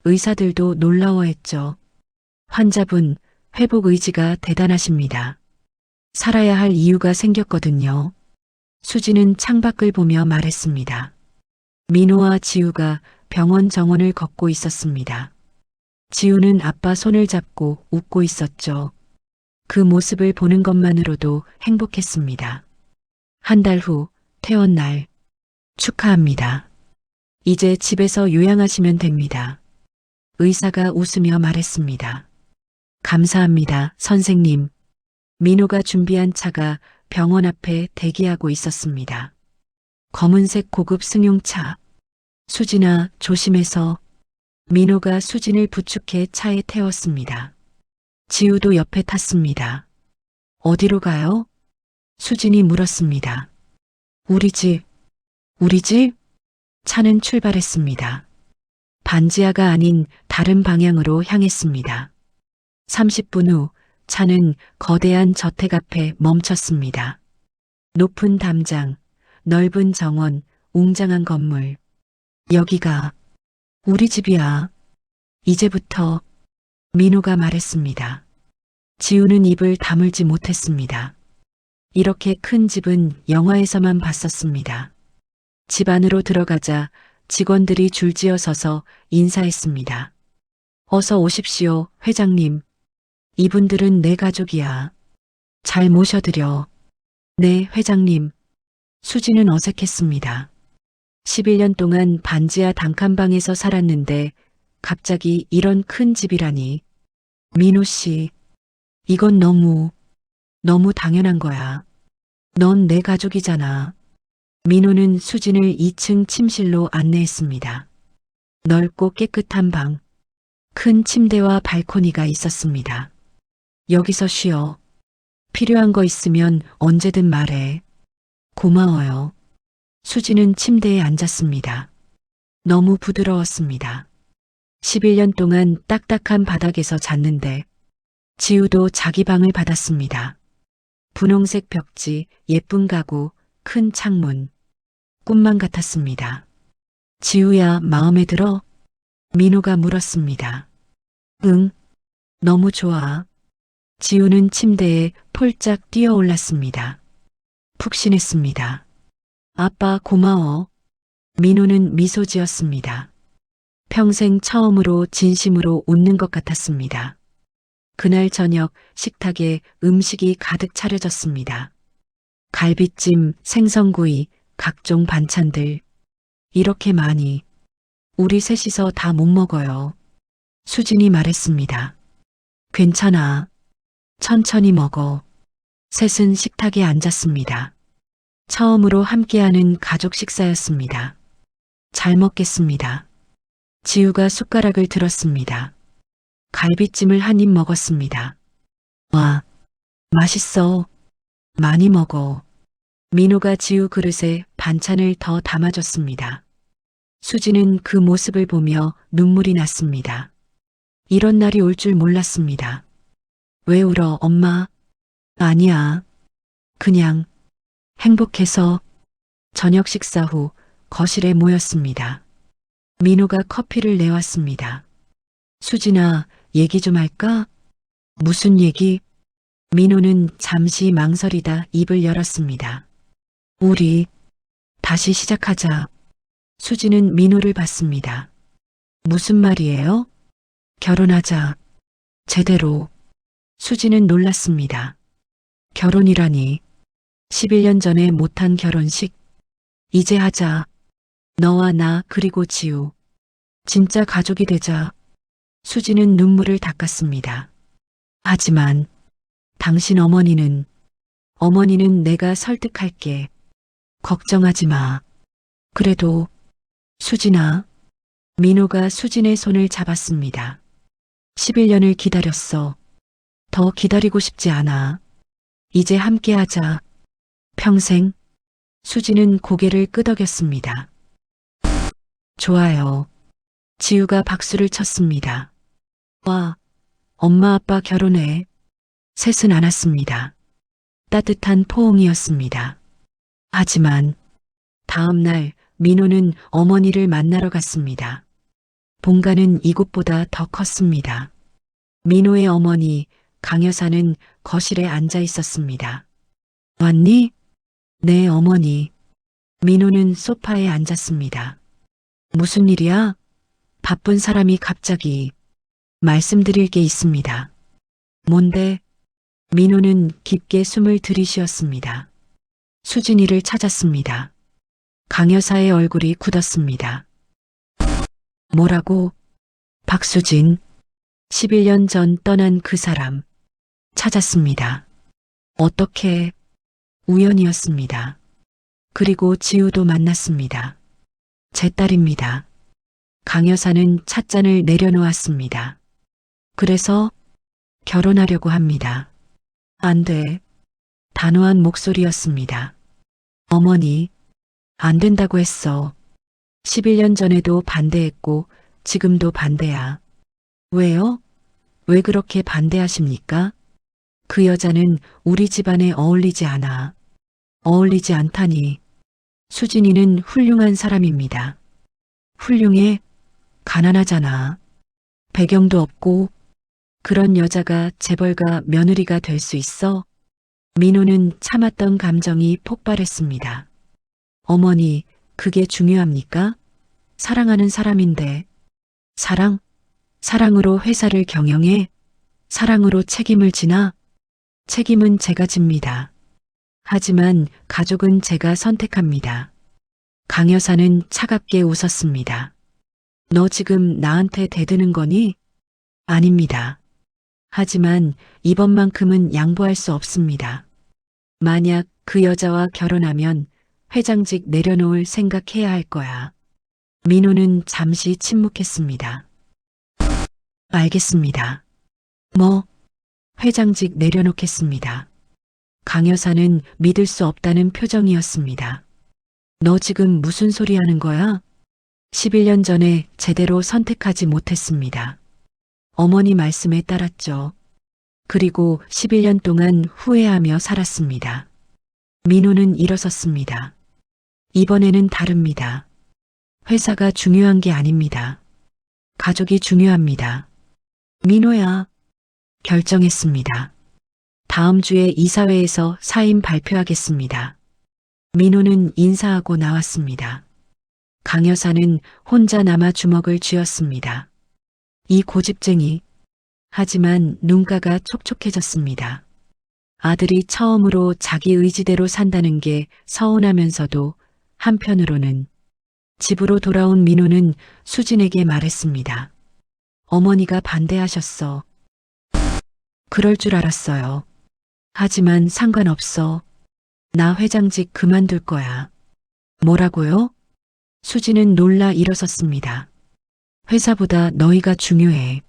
Speaker 1: 의사들도 놀라워했죠. 환자분, 회복 의지가 대단하십니다. 살아야 할 이유가 생겼거든요. 수지는 창밖을 보며 말했습니다. 민호와 지우가 병원 정원을 걷고 있었습니다. 지우는 아빠 손을 잡고 웃고 있었죠. 그 모습을 보는 것만으로도 행복했습니다. 한 달 후, 퇴원날. 축하합니다. 이제 집에서 요양하시면 됩니다. 의사가 웃으며 말했습니다. 감사합니다, 선생님. 민호가 준비한 차가 병원 앞에 대기하고 있었습니다. 검은색 고급 승용차. 수진아, 조심해서. 민호가 수진을 부축해 차에 태웠습니다. 지우도 옆에 탔습니다. 어디로 가요? 수진이 물었습니다. 우리 집. 우리 집? 차는 출발했습니다. 반지하가 아닌 다른 방향으로 향했습니다. 30분 후 차는 거대한 저택 앞에 멈췄습니다. 높은 담장, 넓은 정원, 웅장한 건물. 여기가 우리 집이야. 이제부터 민호가 말했습니다. 지우는 입을 다물지 못했습니다. 이렇게 큰 집은 영화에서만 봤었습니다. 집 안으로 들어가자 직원들이 줄지어 서서 인사했습니다. 어서 오십시오, 회장님. 이분들은 내 가족이야. 잘 모셔드려. 네, 회장님. 수지는 어색했습니다. 11년 동안 반지하 단칸방에서 살았는데 갑자기 이런 큰 집이라니. 민호 씨, 이건 너무 당연한 거야. 넌 내 가족이잖아. 민호는 수진을 2층 침실로 안내했습니다. 넓고 깨끗한 방, 큰 침대와 발코니가 있었습니다. 여기서 쉬어. 필요한 거 있으면 언제든 말해. 고마워요. 수지는 침대에 앉았습니다. 너무 부드러웠습니다. 11년 동안 딱딱한 바닥에서 잤는데 지우도 자기 방을 받았습니다. 분홍색 벽지, 예쁜 가구, 큰 창문. 꿈만 같았습니다. 지우야, 마음에 들어? 민호가 물었습니다. 응, 너무 좋아. 지우는 침대에 폴짝 뛰어 올랐습니다. 푹신했습니다. 아빠 고마워. 민호는 미소 지었습니다. 평생 처음으로 진심으로 웃는 것 같았습니다. 그날 저녁 식탁에 음식이 가득 차려졌습니다. 갈비찜, 생선구이, 각종 반찬들. 이렇게 많이. 우리 셋이서 다 못 먹어요. 수진이 말했습니다. 괜찮아. 천천히 먹어. 셋은 식탁에 앉았습니다. 처음으로 함께하는 가족 식사였습니다. 잘 먹겠습니다. 지우가 숟가락을 들었습니다. 갈비찜을 한 입 먹었습니다. 와, 맛있어. 많이 먹어. 민호가 지우 그릇에 반찬을 더 담아줬습니다. 수지는 그 모습을 보며 눈물이 났습니다. 이런 날이 올 줄 몰랐습니다. 왜 울어, 엄마? 아니야. 그냥 행복해서. 저녁 식사 후 거실에 모였습니다. 민호가 커피를 내왔습니다. 수진아, 얘기 좀 할까? 무슨 얘기? 민호는 잠시 망설이다 입을 열었습니다. 우리 다시 시작하자. 수지는 민호를 봤습니다. 무슨 말이에요? 결혼하자. 제대로. 수지는 놀랐습니다. 결혼이라니. 11년 전에 못한 결혼식. 이제 하자. 너와 나 그리고 지우. 진짜 가족이 되자. 수지는 눈물을 닦았습니다. 하지만 당신 어머니는 내가 설득할게. 걱정하지 마. 그래도 수진아. 민호가 수진의 손을 잡았습니다. 11년을 기다렸어. 더 기다리고 싶지 않아. 이제 함께하자. 평생. 수지는 고개를 끄덕였습니다. 좋아요. 지우가 박수를 쳤습니다. 와, 엄마 아빠 결혼해. 셋은 않았습니다. 따뜻한 포옹이었습니다. 하지만 다음 날 민호는 어머니를 만나러 갔습니다. 본가는 이곳보다 더 컸습니다. 민호의 어머니 강 여사는 거실에 앉아 있었습니다. 왔니? 네, 어머니. 민호는 소파에 앉았습니다. 무슨 일이야? 바쁜 사람이 갑자기. 말씀드릴 게 있습니다. 뭔데? 민호는 깊게 숨을 들이쉬었습니다. 수진이를 찾았습니다. 강 여사의 얼굴이 굳었습니다. 뭐라고? 박수진. 11년 전 떠난 그 사람. 찾았습니다. 어떻게? 우연이었습니다. 그리고 지우도 만났습니다. 제 딸입니다. 강 여사는 찻잔을 내려놓았습니다. 그래서 결혼하려고 합니다. 안 돼. 단호한 목소리였습니다. 어머니, 안 된다고 했어. 11년 전에도 반대했고 지금도 반대야. 왜요? 왜 그렇게 반대하십니까? 그 여자는 우리 집안에 어울리지 않아. 어울리지 않다니. 수진이는 훌륭한 사람입니다. 훌륭해? 가난하잖아. 배경도 없고 그런 여자가 재벌가 며느리가 될 수 있어? 민호는 참았던 감정이 폭발했습니다. 어머니, 그게 중요합니까? 사랑하는 사람인데. 사랑? 사랑으로 회사를 경영해? 사랑으로 책임을 지나? 책임은 제가 집니다. 하지만 가족은 제가 선택합니다. 강 여사는 차갑게 웃었습니다. 너 지금 나한테 대드는 거니? 아닙니다. 하지만 이번만큼은 양보할 수 없습니다. 만약 그 여자와 결혼하면 회장직 내려놓을 생각해야 할 거야. 민호는 잠시 침묵했습니다. 알겠습니다. 뭐? 회장직 내려놓겠습니다. 강 여사는 믿을 수 없다는 표정이었습니다. 너 지금 무슨 소리 하는 거야? 11년 전에 제대로 선택하지 못했습니다. 어머니 말씀에 따랐죠. 그리고 11년 동안 후회하며 살았습니다. 민호는 일어섰습니다. 이번에는 다릅니다. 회사가 중요한 게 아닙니다. 가족이 중요합니다. 민호야, 결정했습니다. 다음 주에 이사회에서 사임 발표하겠습니다. 민호는 인사하고 나왔습니다. 강 여사는 혼자 남아 주먹을 쥐었습니다. 이 고집쟁이. 하지만 눈가가 촉촉해졌습니다. 아들이 처음으로 자기 의지대로 산다는 게 서운하면서도 한편으로는 집으로 돌아온 민호는 수진에게 말했습니다. 어머니가 반대하셨어. 그럴 줄 알았어요. 하지만 상관없어. 나 회장직 그만둘 거야. 뭐라고요? 수진은 놀라 일어섰습니다. 회사보다 너희가 중요해.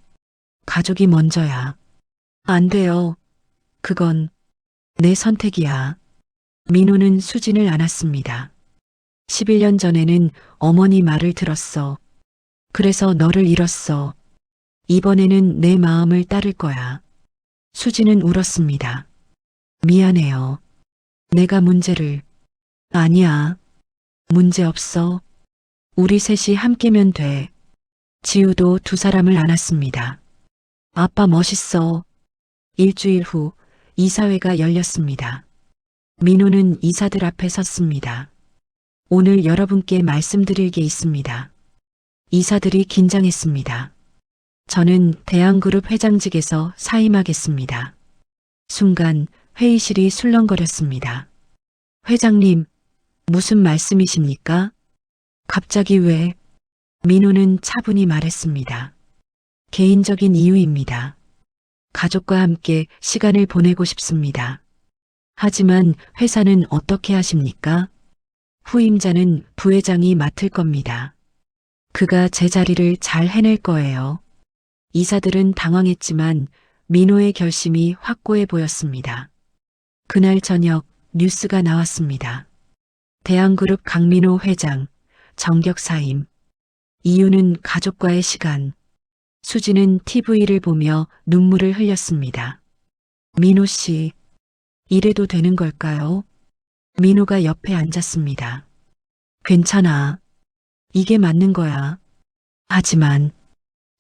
Speaker 1: 가족이 먼저야. 안 돼요. 그건 내 선택이야. 민호는 수진을 안았습니다. 11년 전에는 어머니 말을 들었어. 그래서 너를 잃었어. 이번에는 내 마음을 따를 거야. 수진은 울었습니다. 미안해요. 내가 문제를. 아니야. 문제 없어. 우리 셋이 함께면 돼. 지우도 두 사람을 안았습니다. 아빠 멋있어. 일주일 후 이사회가 열렸습니다. 민호는 이사들 앞에 섰습니다. 오늘 여러분께 말씀드릴 게 있습니다. 이사들이 긴장했습니다. 저는 대한그룹 회장직에서 사임하겠습니다. 순간 회의실이 술렁거렸습니다. 회장님, 무슨 말씀이십니까? 갑자기 왜? 민호는 차분히 말했습니다. 개인적인 이유입니다. 가족과 함께 시간을 보내고 싶습니다. 하지만 회사는 어떻게 하십니까? 후임자는 부회장이 맡을 겁니다. 그가 제 자리를 잘 해낼 거예요. 이사들은 당황했지만 민호의 결심이 확고해 보였습니다. 그날 저녁 뉴스가 나왔습니다. 대한그룹 강민호 회장, 정격 사임. 이유는 가족과의 시간. 수지는 TV를 보며 눈물을 흘렸습니다. 민호 씨, 이래도 되는 걸까요? 민호가 옆에 앉았습니다. 괜찮아. 이게 맞는 거야. 하지만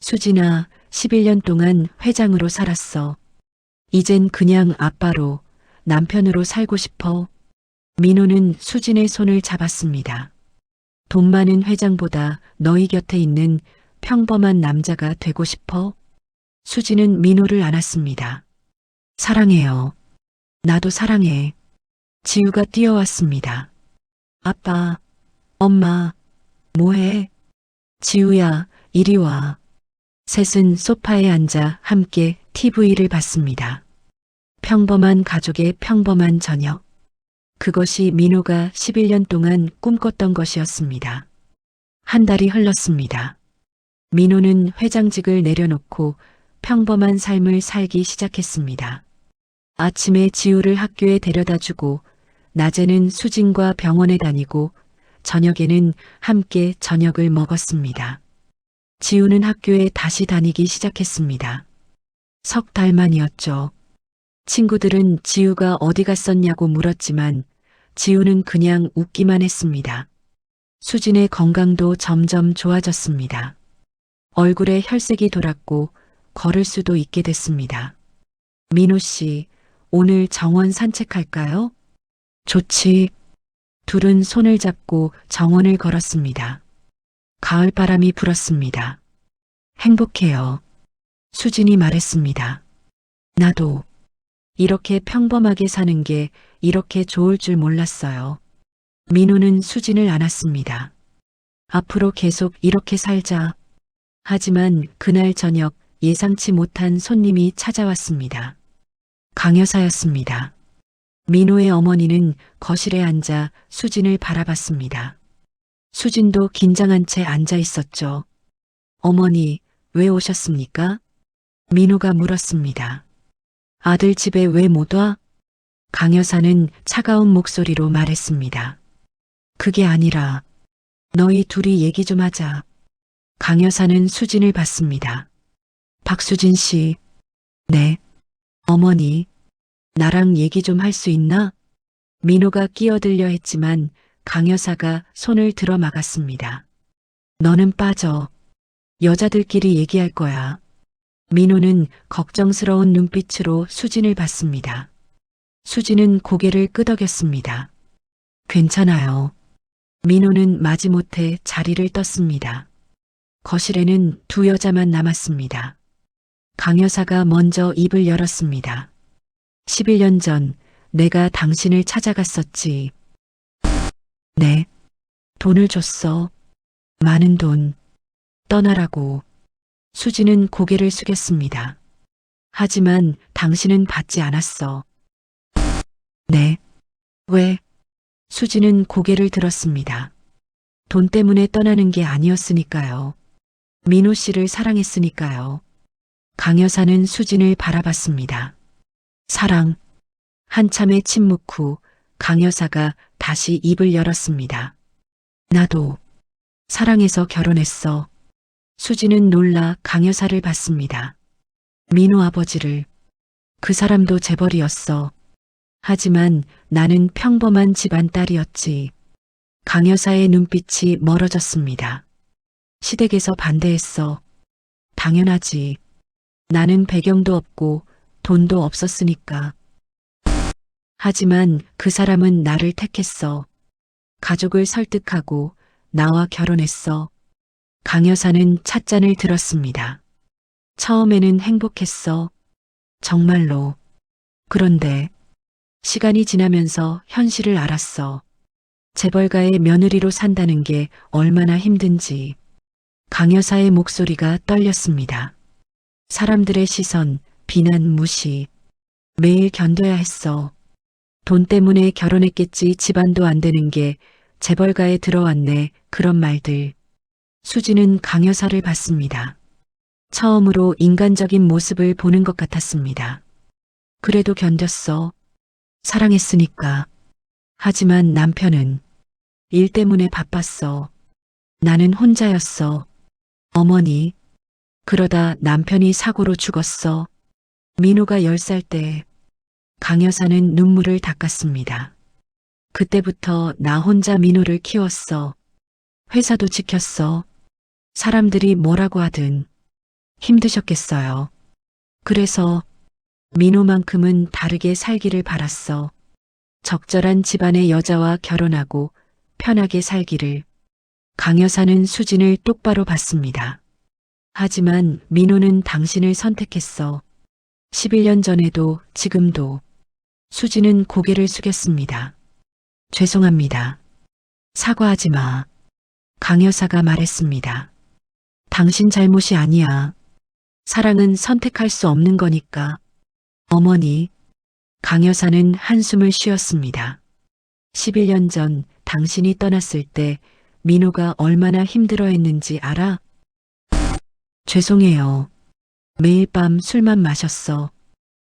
Speaker 1: 수진아, 11년 동안 회장으로 살았어. 이젠 그냥 아빠로, 남편으로 살고 싶어. 민호는 수진의 손을 잡았습니다. 돈 많은 회장보다 너희 곁에 있는 평범한 남자가 되고 싶어? 수진은 민호를 안았습니다. 사랑해요. 나도 사랑해. 지우가 뛰어왔습니다. 아빠, 엄마, 뭐해? 지우야, 이리 와. 셋은 소파에 앉아 함께 TV를 봤습니다. 평범한 가족의 평범한 저녁. 그것이 민호가 11년 동안 꿈꿨던 것이었습니다. 한 달이 흘렀습니다. 민호는 회장직을 내려놓고 평범한 삶을 살기 시작했습니다. 아침에 지우를 학교에 데려다 주고, 낮에는 수진과 병원에 다니고, 저녁에는 함께 저녁을 먹었습니다. 지우는 학교에 다시 다니기 시작했습니다. 석 달 만이었죠. 친구들은 지우가 어디 갔었냐고 물었지만 지우는 그냥 웃기만 했습니다. 수진의 건강도 점점 좋아졌습니다. 얼굴에 혈색이 돌았고 걸을 수도 있게 됐습니다. 민호 씨, 오늘 정원 산책할까요? 좋지. 둘은 손을 잡고 정원을 걸었습니다. 가을 바람이 불었습니다. 행복해요. 수진이 말했습니다. 나도. 이렇게 평범하게 사는 게 이렇게 좋을 줄 몰랐어요. 민호는 수진을 안았습니다. 앞으로 계속 이렇게 살자. 하지만 그날 저녁 예상치 못한 손님이 찾아왔습니다. 강 여사였습니다. 민호의 어머니는 거실에 앉아 수진을 바라봤습니다. 수진도 긴장한 채 앉아 있었죠. 어머니, 왜 오셨습니까? 민호가 물었습니다. 아들 집에 왜 못 와? 강 여사는 차가운 목소리로 말했습니다. 그게 아니라 너희 둘이 얘기 좀 하자. 강 여사는 수진을 봤습니다. 박수진 씨. 네. 어머니, 나랑 얘기 좀 할 수 있나? 민호가 끼어들려 했지만 강 여사가 손을 들어 막았습니다. 너는 빠져. 여자들끼리 얘기할 거야. 민호는 걱정스러운 눈빛으로 수진을 봤습니다. 수진은 고개를 끄덕였습니다. 괜찮아요. 민호는 마지못해 자리를 떴습니다. 거실에는 두 여자만 남았습니다. 강 여사가 먼저 입을 열었습니다. 11년 전 내가 당신을 찾아갔었지. 네. 돈을 줬어. 많은 돈. 떠나라고. 수지는 고개를 숙였습니다. 하지만 당신은 받지 않았어. 네. 왜? 수지는 고개를 들었습니다. 돈 때문에 떠나는 게 아니었으니까요. 민호 씨를 사랑했으니까요. 강 여사는 수진을 바라봤습니다. 사랑. 한참의 침묵 후 강 여사가 다시 입을 열었습니다. 나도 사랑해서 결혼했어. 수지는 놀라 강 여사를 봤습니다. 민호 아버지를. 그 사람도 재벌이었어. 하지만 나는 평범한 집안 딸이었지. 강 여사의 눈빛이 멀어졌습니다. 시댁에서 반대했어. 당연하지. 나는 배경도 없고 돈도 없었으니까. 하지만 그 사람은 나를 택했어. 가족을 설득하고 나와 결혼했어. 강 여사는 찻잔을 들었습니다. 처음에는 행복했어. 정말로. 그런데 시간이 지나면서 현실을 알았어. 재벌가의 며느리로 산다는 게 얼마나 힘든지. 강 여사의 목소리가 떨렸습니다. 사람들의 시선, 비난, 무시. 매일 견뎌야 했어. 돈 때문에 결혼했겠지 집안도 안 되는 게 재벌가에 들어왔네. 그런 말들. 수지는 강 여사를 봤습니다. 처음으로 인간적인 모습을 보는 것 같았습니다. 그래도 견뎠어. 사랑했으니까. 하지만 남편은 일 때문에 바빴어. 나는 혼자였어. 어머니. 그러다 남편이 사고로 죽었어. 민호가 10살 때 강 여사는 눈물을 닦았습니다. 그때부터 나 혼자 민호를 키웠어. 회사도 지켰어. 사람들이 뭐라고 하든 힘드셨겠어요. 그래서 민호만큼은 다르게 살기를 바랐어. 적절한 집안의 여자와 결혼하고 편하게 살기를. 강 여사는 수진을 똑바로 봤습니다. 하지만 민호는 당신을 선택했어. 11년 전에도 지금도. 수진은 고개를 숙였습니다. 죄송합니다. 사과하지 마. 강 여사가 말했습니다. 당신 잘못이 아니야. 사랑은 선택할 수 없는 거니까. 어머니. 강 여사는 한숨을 쉬었습니다. 11년 전 당신이 떠났을 때 민호가 얼마나 힘들어했는지 알아? 죄송해요. 매일 밤 술만 마셨어.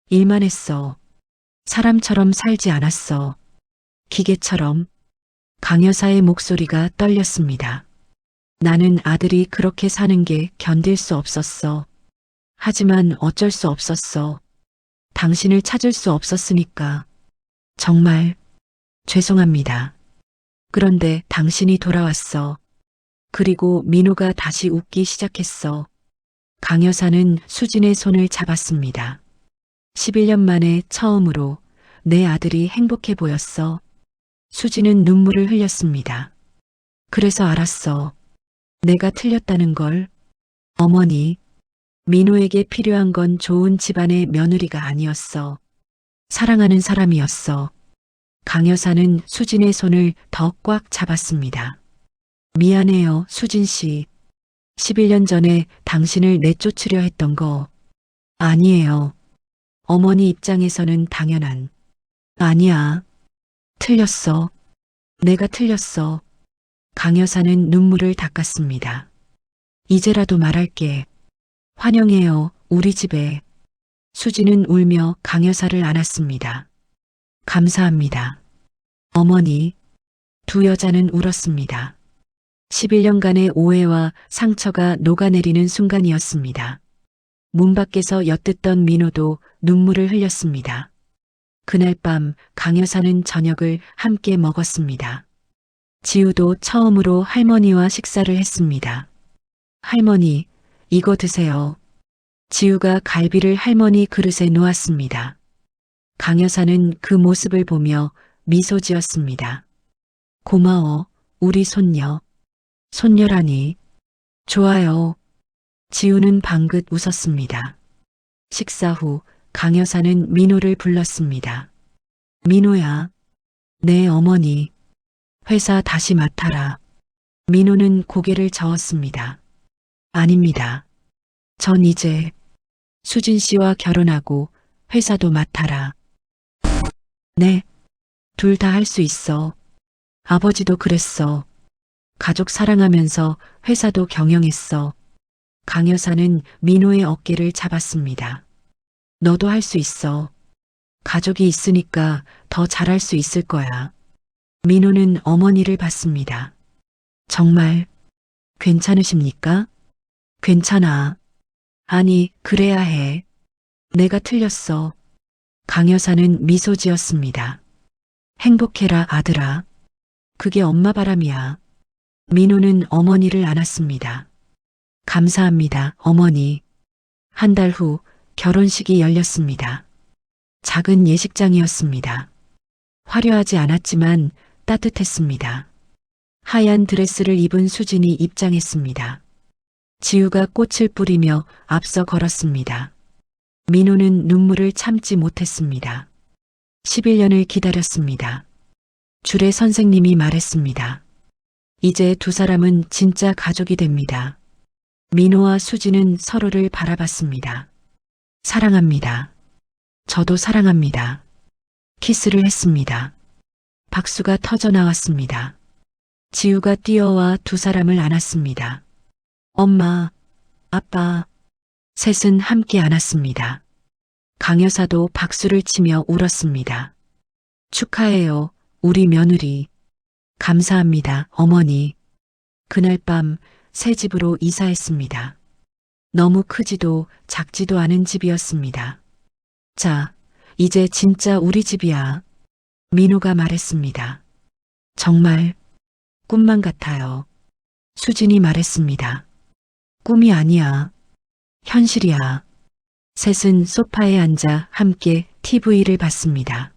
Speaker 1: 일만 했어. 사람처럼 살지 않았어. 기계처럼. 강 여사의 목소리가 떨렸습니다. 나는 아들이 그렇게 사는 게 견딜 수 없었어. 하지만 어쩔 수 없었어. 당신을 찾을 수 없었으니까. 정말 죄송합니다. 그런데 당신이 돌아왔어. 그리고 민호가 다시 웃기 시작했어. 강 여사는 수진의 손을 잡았습니다. 11년 만에 처음으로 내 아들이 행복해 보였어. 수진은 눈물을 흘렸습니다. 그래서 알았어. 내가 틀렸다는 걸. 어머니, 민호에게 필요한 건 좋은 집안의 며느리가 아니었어. 사랑하는 사람이었어. 강 여사는 수진의 손을 더 꽉 잡았습니다. 미안해요, 수진 씨. 11년 전에 당신을 내쫓으려 했던 거. 아니에요. 어머니 입장에서는 당연한. 아니야. 틀렸어. 내가 틀렸어. 강 여사는 눈물을 닦았습니다. 이제라도 말할게. 환영해요, 우리 집에. 수진은 울며 강 여사를 안았습니다. 감사합니다. 어머니. 두 여자는 울었습니다. 11년간의 오해와 상처가 녹아내리는 순간이었습니다. 문 밖에서 엿듣던 민호도 눈물을 흘렸습니다. 그날 밤 강 여사는 저녁을 함께 먹었습니다. 지우도 처음으로 할머니와 식사를 했습니다. 할머니, 이거 드세요. 지우가 갈비를 할머니 그릇에 놓았습니다. 강 여사는 그 모습을 보며 미소 지었습니다. 고마워, 우리 손녀. 손녀라니. 좋아요. 지우는 방긋 웃었습니다. 식사 후 강 여사는 민호를 불렀습니다. 민호야. 네, 어머니. 회사 다시 맡아라. 민호는 고개를 저었습니다. 아닙니다. 전 이제 수진 씨와 결혼하고 회사도 맡아라. 네. 둘 다 할 수 있어. 아버지도 그랬어. 가족 사랑하면서 회사도 경영했어. 강 여사는 민호의 어깨를 잡았습니다. 너도 할 수 있어. 가족이 있으니까 더 잘할 수 있을 거야. 민호는 어머니를 봤습니다. 정말 괜찮으십니까? 괜찮아. 아니, 그래야 해. 내가 틀렸어. 강 여사는 미소 지었습니다. 행복해라, 아들아. 그게 엄마 바람이야. 민호는 어머니를 안았습니다. 감사합니다, 어머니. 한 달 후 결혼식이 열렸습니다. 작은 예식장이었습니다. 화려하지 않았지만 따뜻했습니다. 하얀 드레스를 입은 수진이 입장했습니다. 지우가 꽃을 뿌리며 앞서 걸었습니다. 민호는 눈물을 참지 못했습니다. 11년을 기다렸습니다. 줄의 선생님이 말했습니다. 이제 두 사람은 진짜 가족이 됩니다. 민호와 수진은 서로를 바라봤습니다. 사랑합니다. 저도 사랑합니다. 키스를 했습니다. 박수가 터져 나왔습니다. 지우가 뛰어와 두 사람을 안았습니다. 엄마, 아빠, 셋은 함께 안았습니다. 강 여사도 박수를 치며 울었습니다. 축하해요, 우리 며느리. 감사합니다, 어머니. 그날 밤 새 집으로 이사했습니다. 너무 크지도 작지도 않은 집이었습니다. 자, 이제 진짜 우리 집이야. 민호가 말했습니다. 정말 꿈만 같아요. 수진이 말했습니다. 꿈이 아니야. 현실이야. 셋은 소파에 앉아 함께 TV를 봤습니다.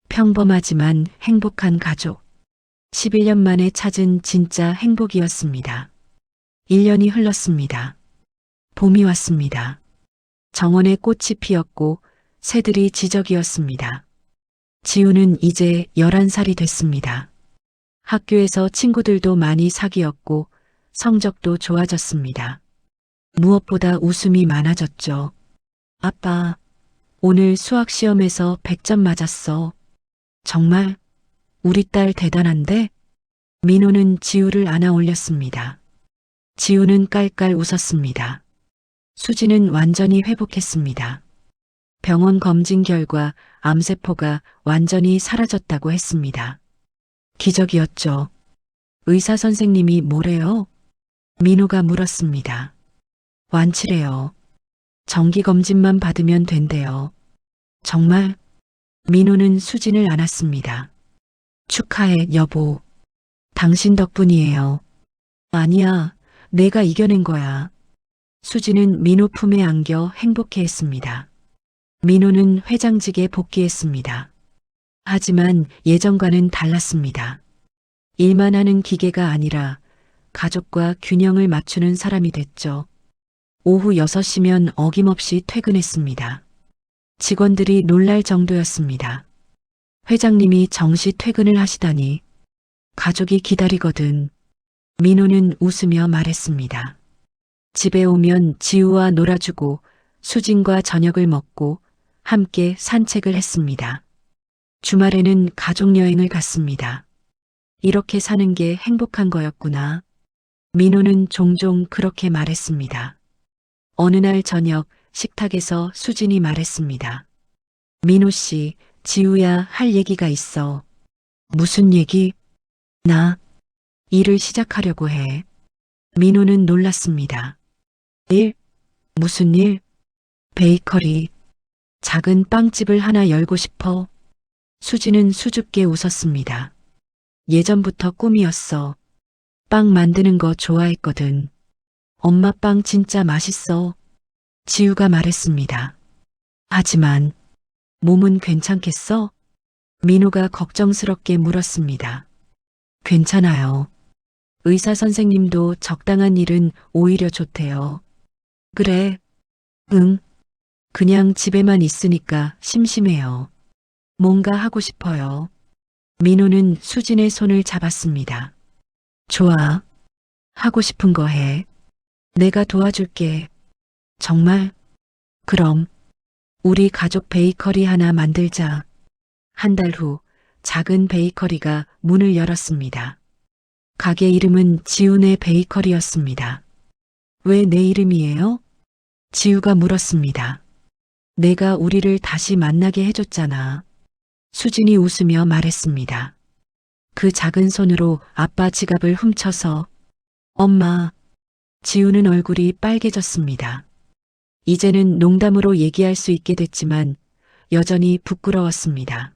Speaker 1: 평범하지만 행복한 가족. 11년 만에 찾은 진짜 행복이었습니다. 1년이 흘렀습니다. 봄이 왔습니다. 정원에 꽃이 피었고 새들이 지저귀었습니다. 지우는 이제 11살이 됐습니다. 학교에서 친구들도 많이 사귀었고 성적도 좋아졌습니다. 무엇보다 웃음이 많아졌죠. 아빠, 오늘 수학 시험에서 100점 맞았어. 정말 우리 딸 대단한데? 민호는 지우를 안아 올렸습니다. 지우는 깔깔 웃었습니다. 수지는 완전히 회복했습니다. 병원 검진 결과 암세포가 완전히 사라졌다고 했습니다. 기적이었죠. 의사 선생님이 뭐래요? 민호가 물었습니다. 완치래요. 정기검진만 받으면 된대요. 정말? 민호는 수진을 안았습니다. 축하해, 여보. 당신 덕분이에요. 아니야, 내가 이겨낸 거야. 수진은 민호 품에 안겨 행복해했습니다. 민호는 회장직에 복귀했습니다. 하지만 예전과는 달랐습니다. 일만 하는 기계가 아니라 가족과 균형을 맞추는 사람이 됐죠. 오후 6시면 어김없이 퇴근했습니다. 직원들이 놀랄 정도였습니다. 회장님이 정시 퇴근을 하시다니. 가족이 기다리거든. 민호는 웃으며 말했습니다. 집에 오면 지우와 놀아주고 수진과 저녁을 먹고 함께 산책을 했습니다. 주말에는 가족여행을 갔습니다. 이렇게 사는 게 행복한 거였구나. 민호는 종종 그렇게 말했습니다. 어느 날 저녁 식탁에서 수진이 말했습니다. 민호 씨, 지우야 할 얘기가 있어. 무슨 얘기? 나 일을 시작하려고 해. 민호는 놀랐습니다. 일? 무슨 일? 베이커리. 작은 빵집을 하나 열고 싶어. 수지는 수줍게 웃었습니다. 예전부터 꿈이었어. 빵 만드는 거 좋아했거든. 엄마 빵 진짜 맛있어. 지우가 말했습니다. 하지만 몸은 괜찮겠어? 민호가 걱정스럽게 물었습니다. 괜찮아요. 의사 선생님도 적당한 일은 오히려 좋대요. 그래. 응. 그냥 집에만 있으니까 심심해요. 뭔가 하고 싶어요. 민호는 수진의 손을 잡았습니다. 좋아. 하고 싶은 거 해. 내가 도와줄게. 정말? 그럼 우리 가족 베이커리 하나 만들자. 한 달 후 작은 베이커리가 문을 열었습니다. 가게 이름은 지훈의 베이커리였습니다. 왜 내 이름이에요? 지우가 물었습니다. 내가 우리를 다시 만나게 해줬잖아. 수진이 웃으며 말했습니다. 그 작은 손으로 아빠 지갑을 훔쳐서. 엄마. 지우는 얼굴이 빨개졌습니다. 이제는 농담으로 얘기할 수 있게 됐지만 여전히 부끄러웠습니다.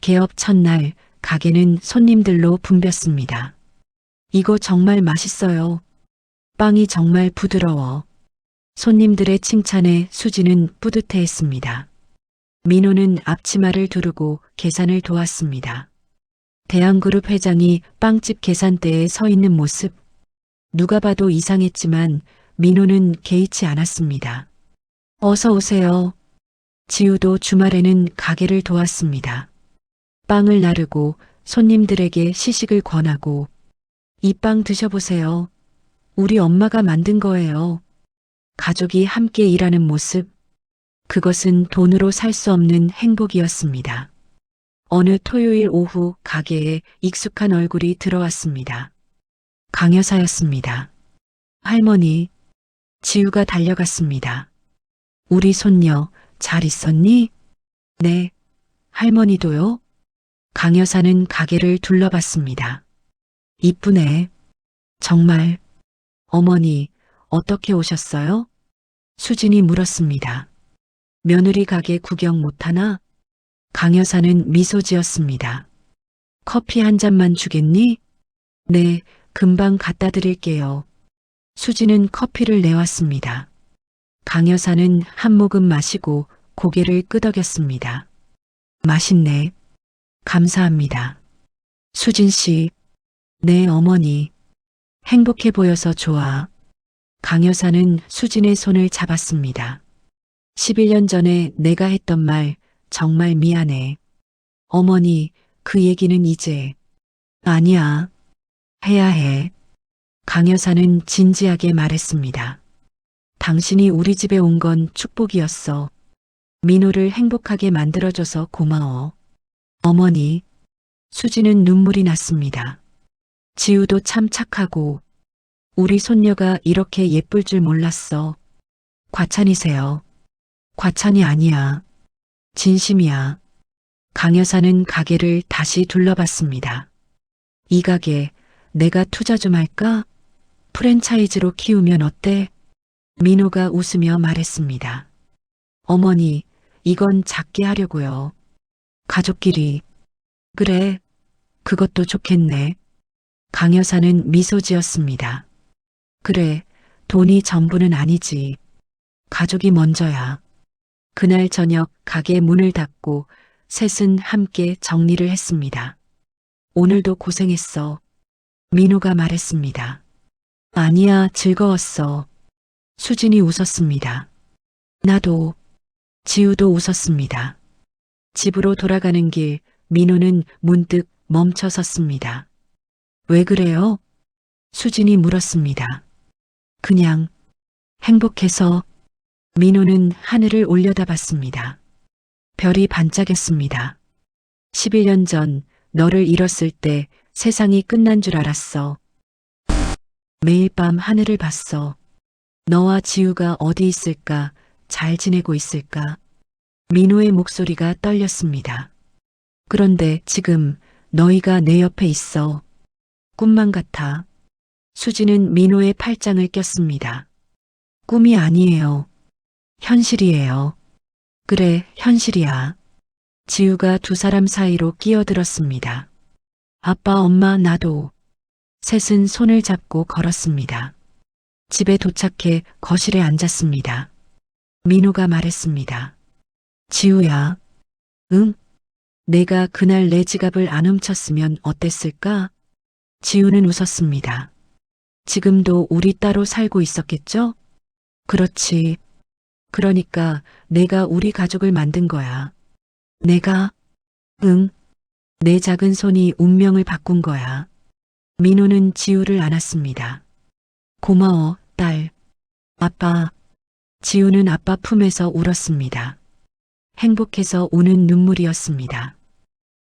Speaker 1: 개업 첫날 가게는 손님들로 붐볐습니다. 이거 정말 맛있어요. 빵이 정말 부드러워. 손님들의 칭찬에 수지는 뿌듯해했습니다. 민호는 앞치마를 두르고 계산을 도왔습니다. 대한그룹 회장이 빵집 계산대에 서 있는 모습. 누가 봐도 이상했지만 민호는 개의치 않았습니다. 어서 오세요. 지우도 주말에는 가게를 도왔습니다. 빵을 나르고 손님들에게 시식을 권하고 이 빵 드셔보세요. 우리 엄마가 만든 거예요. 가족이 함께 일하는 모습. 그것은 돈으로 살 수 없는 행복이었습니다. 어느 토요일 오후 가게에 익숙한 얼굴이 들어왔습니다. 강 여사였습니다. 할머니. 지우가 달려갔습니다. 우리 손녀 잘 있었니? 네. 할머니도요? 강 여사는 가게를 둘러봤습니다. 이쁘네. 정말. 어머니, 어떻게 오셨어요? 수진이 물었습니다. 며느리 가게 구경 못하나? 강 여사는 미소 지었습니다. 커피 한 잔만 주겠니? 네, 금방 갖다 드릴게요. 수지는 커피를 내왔습니다. 강 여사는 한 모금 마시고 고개를 끄덕였습니다. 맛있네. 감사합니다. 수진 씨, 네 어머니. 행복해 보여서 좋아. 강 여사는 수진의 손을 잡았습니다. 11년 전에 내가 했던 말 정말 미안해. 어머니, 그 얘기는 이제. 아니야. 해야 해. 강 여사는 진지하게 말했습니다. 당신이 우리 집에 온 건 축복이었어. 민호를 행복하게 만들어줘서 고마워. 어머니. 수지는 눈물이 났습니다. 지우도 참 착하고 우리 손녀가 이렇게 예쁠 줄 몰랐어. 과찬이세요. 과찬이 아니야. 진심이야. 강 여사는 가게를 다시 둘러봤습니다. 이 가게 내가 투자 좀 할까? 프랜차이즈로 키우면 어때? 민호가 웃으며 말했습니다. 어머니, 이건 작게 하려고요. 가족끼리. 그래, 그것도 좋겠네. 강 여사는 미소 지었습니다. 그래, 돈이 전부는 아니지. 가족이 먼저야. 그날 저녁 가게 문을 닫고 셋은 함께 정리를 했습니다. 오늘도 고생했어. 민호가 말했습니다. 아니야, 즐거웠어. 수진이 웃었습니다. 나도. 지우도 웃었습니다. 집으로 돌아가는 길 민호는 문득 멈춰 섰습니다. 왜 그래요? 수진이 물었습니다. 그냥 행복해서. 민호는 하늘을 올려다봤습니다. 별이 반짝였습니다. 11년 전 너를 잃었을 때 세상이 끝난 줄 알았어. 매일 밤 하늘을 봤어. 너와 지우가 어디 있을까? 잘 지내고 있을까? 민호의 목소리가 떨렸습니다. 그런데 지금 너희가 내 옆에 있어. 꿈만 같아. 수지는 민호의 팔짱을 꼈습니다. 꿈이 아니에요. 현실이에요. 그래, 현실이야. 지우가 두 사람 사이로 끼어들었습니다. 아빠, 엄마, 나도. 셋은 손을 잡고 걸었습니다. 집에 도착해 거실에 앉았습니다. 민호가 말했습니다. 지우야. 응? 내가 그날 내 지갑을 안 훔쳤으면 어땠을까? 지우는 웃었습니다. 지금도 우리 따로 살고 있었겠죠? 그렇지. 그러니까 내가 우리 가족을 만든 거야. 내가? 응. 내 작은 손이 운명을 바꾼 거야. 민호는 지우를 안았습니다. 고마워, 딸. 아빠. 지우는 아빠 품에서 울었습니다. 행복해서 우는 눈물이었습니다.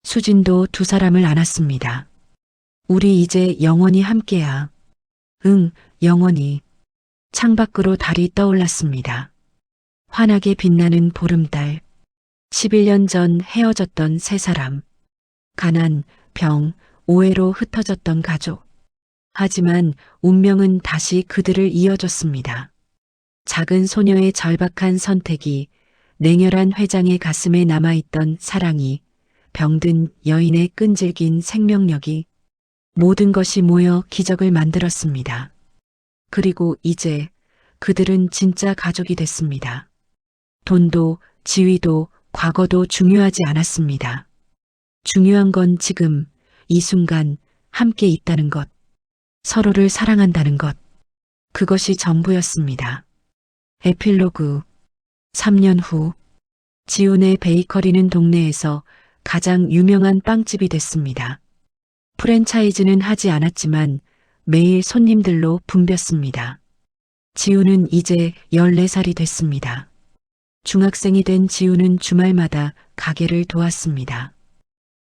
Speaker 1: 수진도 두 사람을 안았습니다. 우리 이제 영원히 함께야. 응, 영원히. 창밖으로 달이 떠올랐습니다. 환하게 빛나는 보름달. 11년 전 헤어졌던 세 사람. 가난, 병, 오해로 흩어졌던 가족. 하지만 운명은 다시 그들을 이어줬습니다. 작은 소녀의 절박한 선택이, 냉혈한 회장의 가슴에 남아있던 사랑이, 병든 여인의 끈질긴 생명력이, 모든 것이 모여 기적을 만들었습니다. 그리고 이제 그들은 진짜 가족이 됐습니다. 돈도, 지위도, 과거도 중요하지 않았습니다. 중요한 건 지금, 이 순간, 함께 있다는 것, 서로를 사랑한다는 것, 그것이 전부였습니다. 에필로그. 3년 후, 지훈의 베이커리는 동네에서 가장 유명한 빵집이 됐습니다. 프랜차이즈는 하지 않았지만 매일 손님들로 붐볐습니다. 지훈은 이제 14살이 됐습니다. 중학생이 된 지훈은 주말마다 가게를 도왔습니다.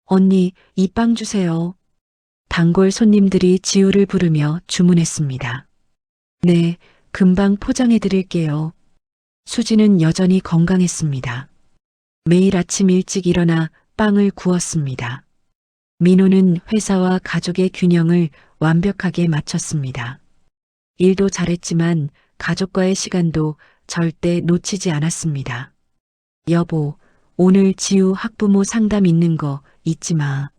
Speaker 1: 언니, 이 빵 주세요. 단골 손님들이 지우를 부르며 주문했습니다. 네, 금방 포장해 드릴게요. 수지는 여전히 건강했습니다. 매일 아침 일찍 일어나 빵을 구웠습니다. 민호는 회사와 가족의 균형을 완벽하게 맞췄습니다. 일도 잘했지만 가족과의 시간도 절대 놓치지 않았습니다. 여보, 오늘 지우 학부모 상담 있는 거 잊지 마.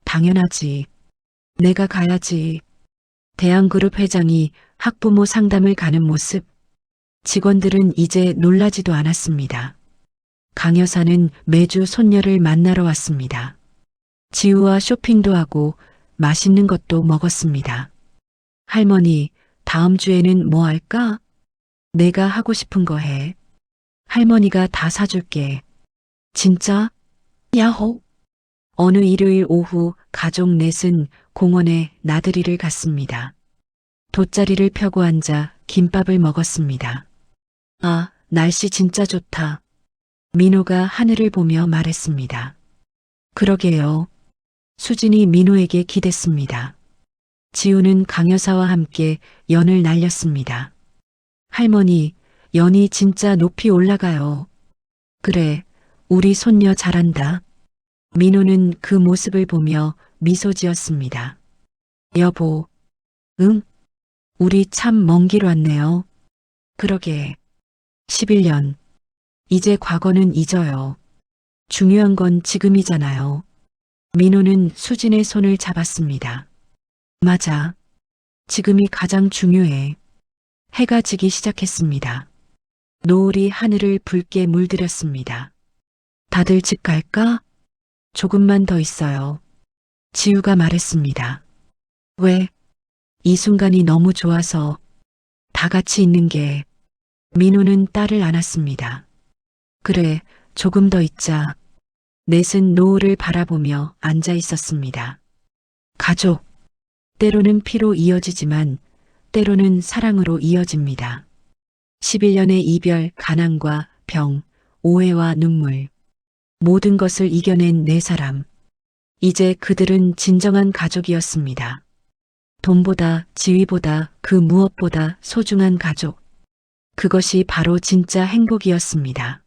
Speaker 1: 당연하지. 내가 가야지. 대한그룹 회장이 학부모 상담을 가는 모습. 직원들은 이제 놀라지도 않았습니다. 강 여사는 매주 손녀를 만나러 왔습니다. 지우와 쇼핑도 하고 맛있는 것도 먹었습니다. 할머니, 다음 주에는 뭐 할까? 내가 하고 싶은 거 해. 할머니가 다 사줄게. 진짜? 야호! 어느 일요일 오후 가족 넷은 공원에 나들이를 갔습니다. 돗자리를 펴고 앉아 김밥을 먹었습니다. 아, 날씨 진짜 좋다. 민호가 하늘을 보며 말했습니다. 그러게요. 수진이 민호에게 기댔습니다. 지우는 강 여사와 함께 연을 날렸습니다. 할머니, 연이 진짜 높이 올라가요. 그래, 우리 손녀 잘한다. 민호는 그 모습을 보며 미소 지었습니다. 여보, 응? 우리 참 먼 길 왔네요. 그러게. 11년. 이제 과거는 잊어요. 중요한 건 지금이잖아요. 민호는 수진의 손을 잡았습니다. 맞아. 지금이 가장 중요해. 해가 지기 시작했습니다. 노을이 하늘을 붉게 물들였습니다. 다들 집 갈까? 조금만 더 있어요. 지우가 말했습니다. 왜? 이 순간이 너무 좋아서 다 같이 있는 게. 민호는 딸을 안았습니다. 그래, 조금 더 있자. 넷은 노을을 바라보며 앉아 있었습니다. 가족. 때로는 피로 이어지지만 때로는 사랑으로 이어집니다. 11년의 이별, 가난과 병, 오해와 눈물. 모든 것을 이겨낸 네 사람. 이제 그들은 진정한 가족이었습니다. 돈보다, 지위보다, 그 무엇보다 소중한 가족. 그것이 바로 진짜 행복이었습니다.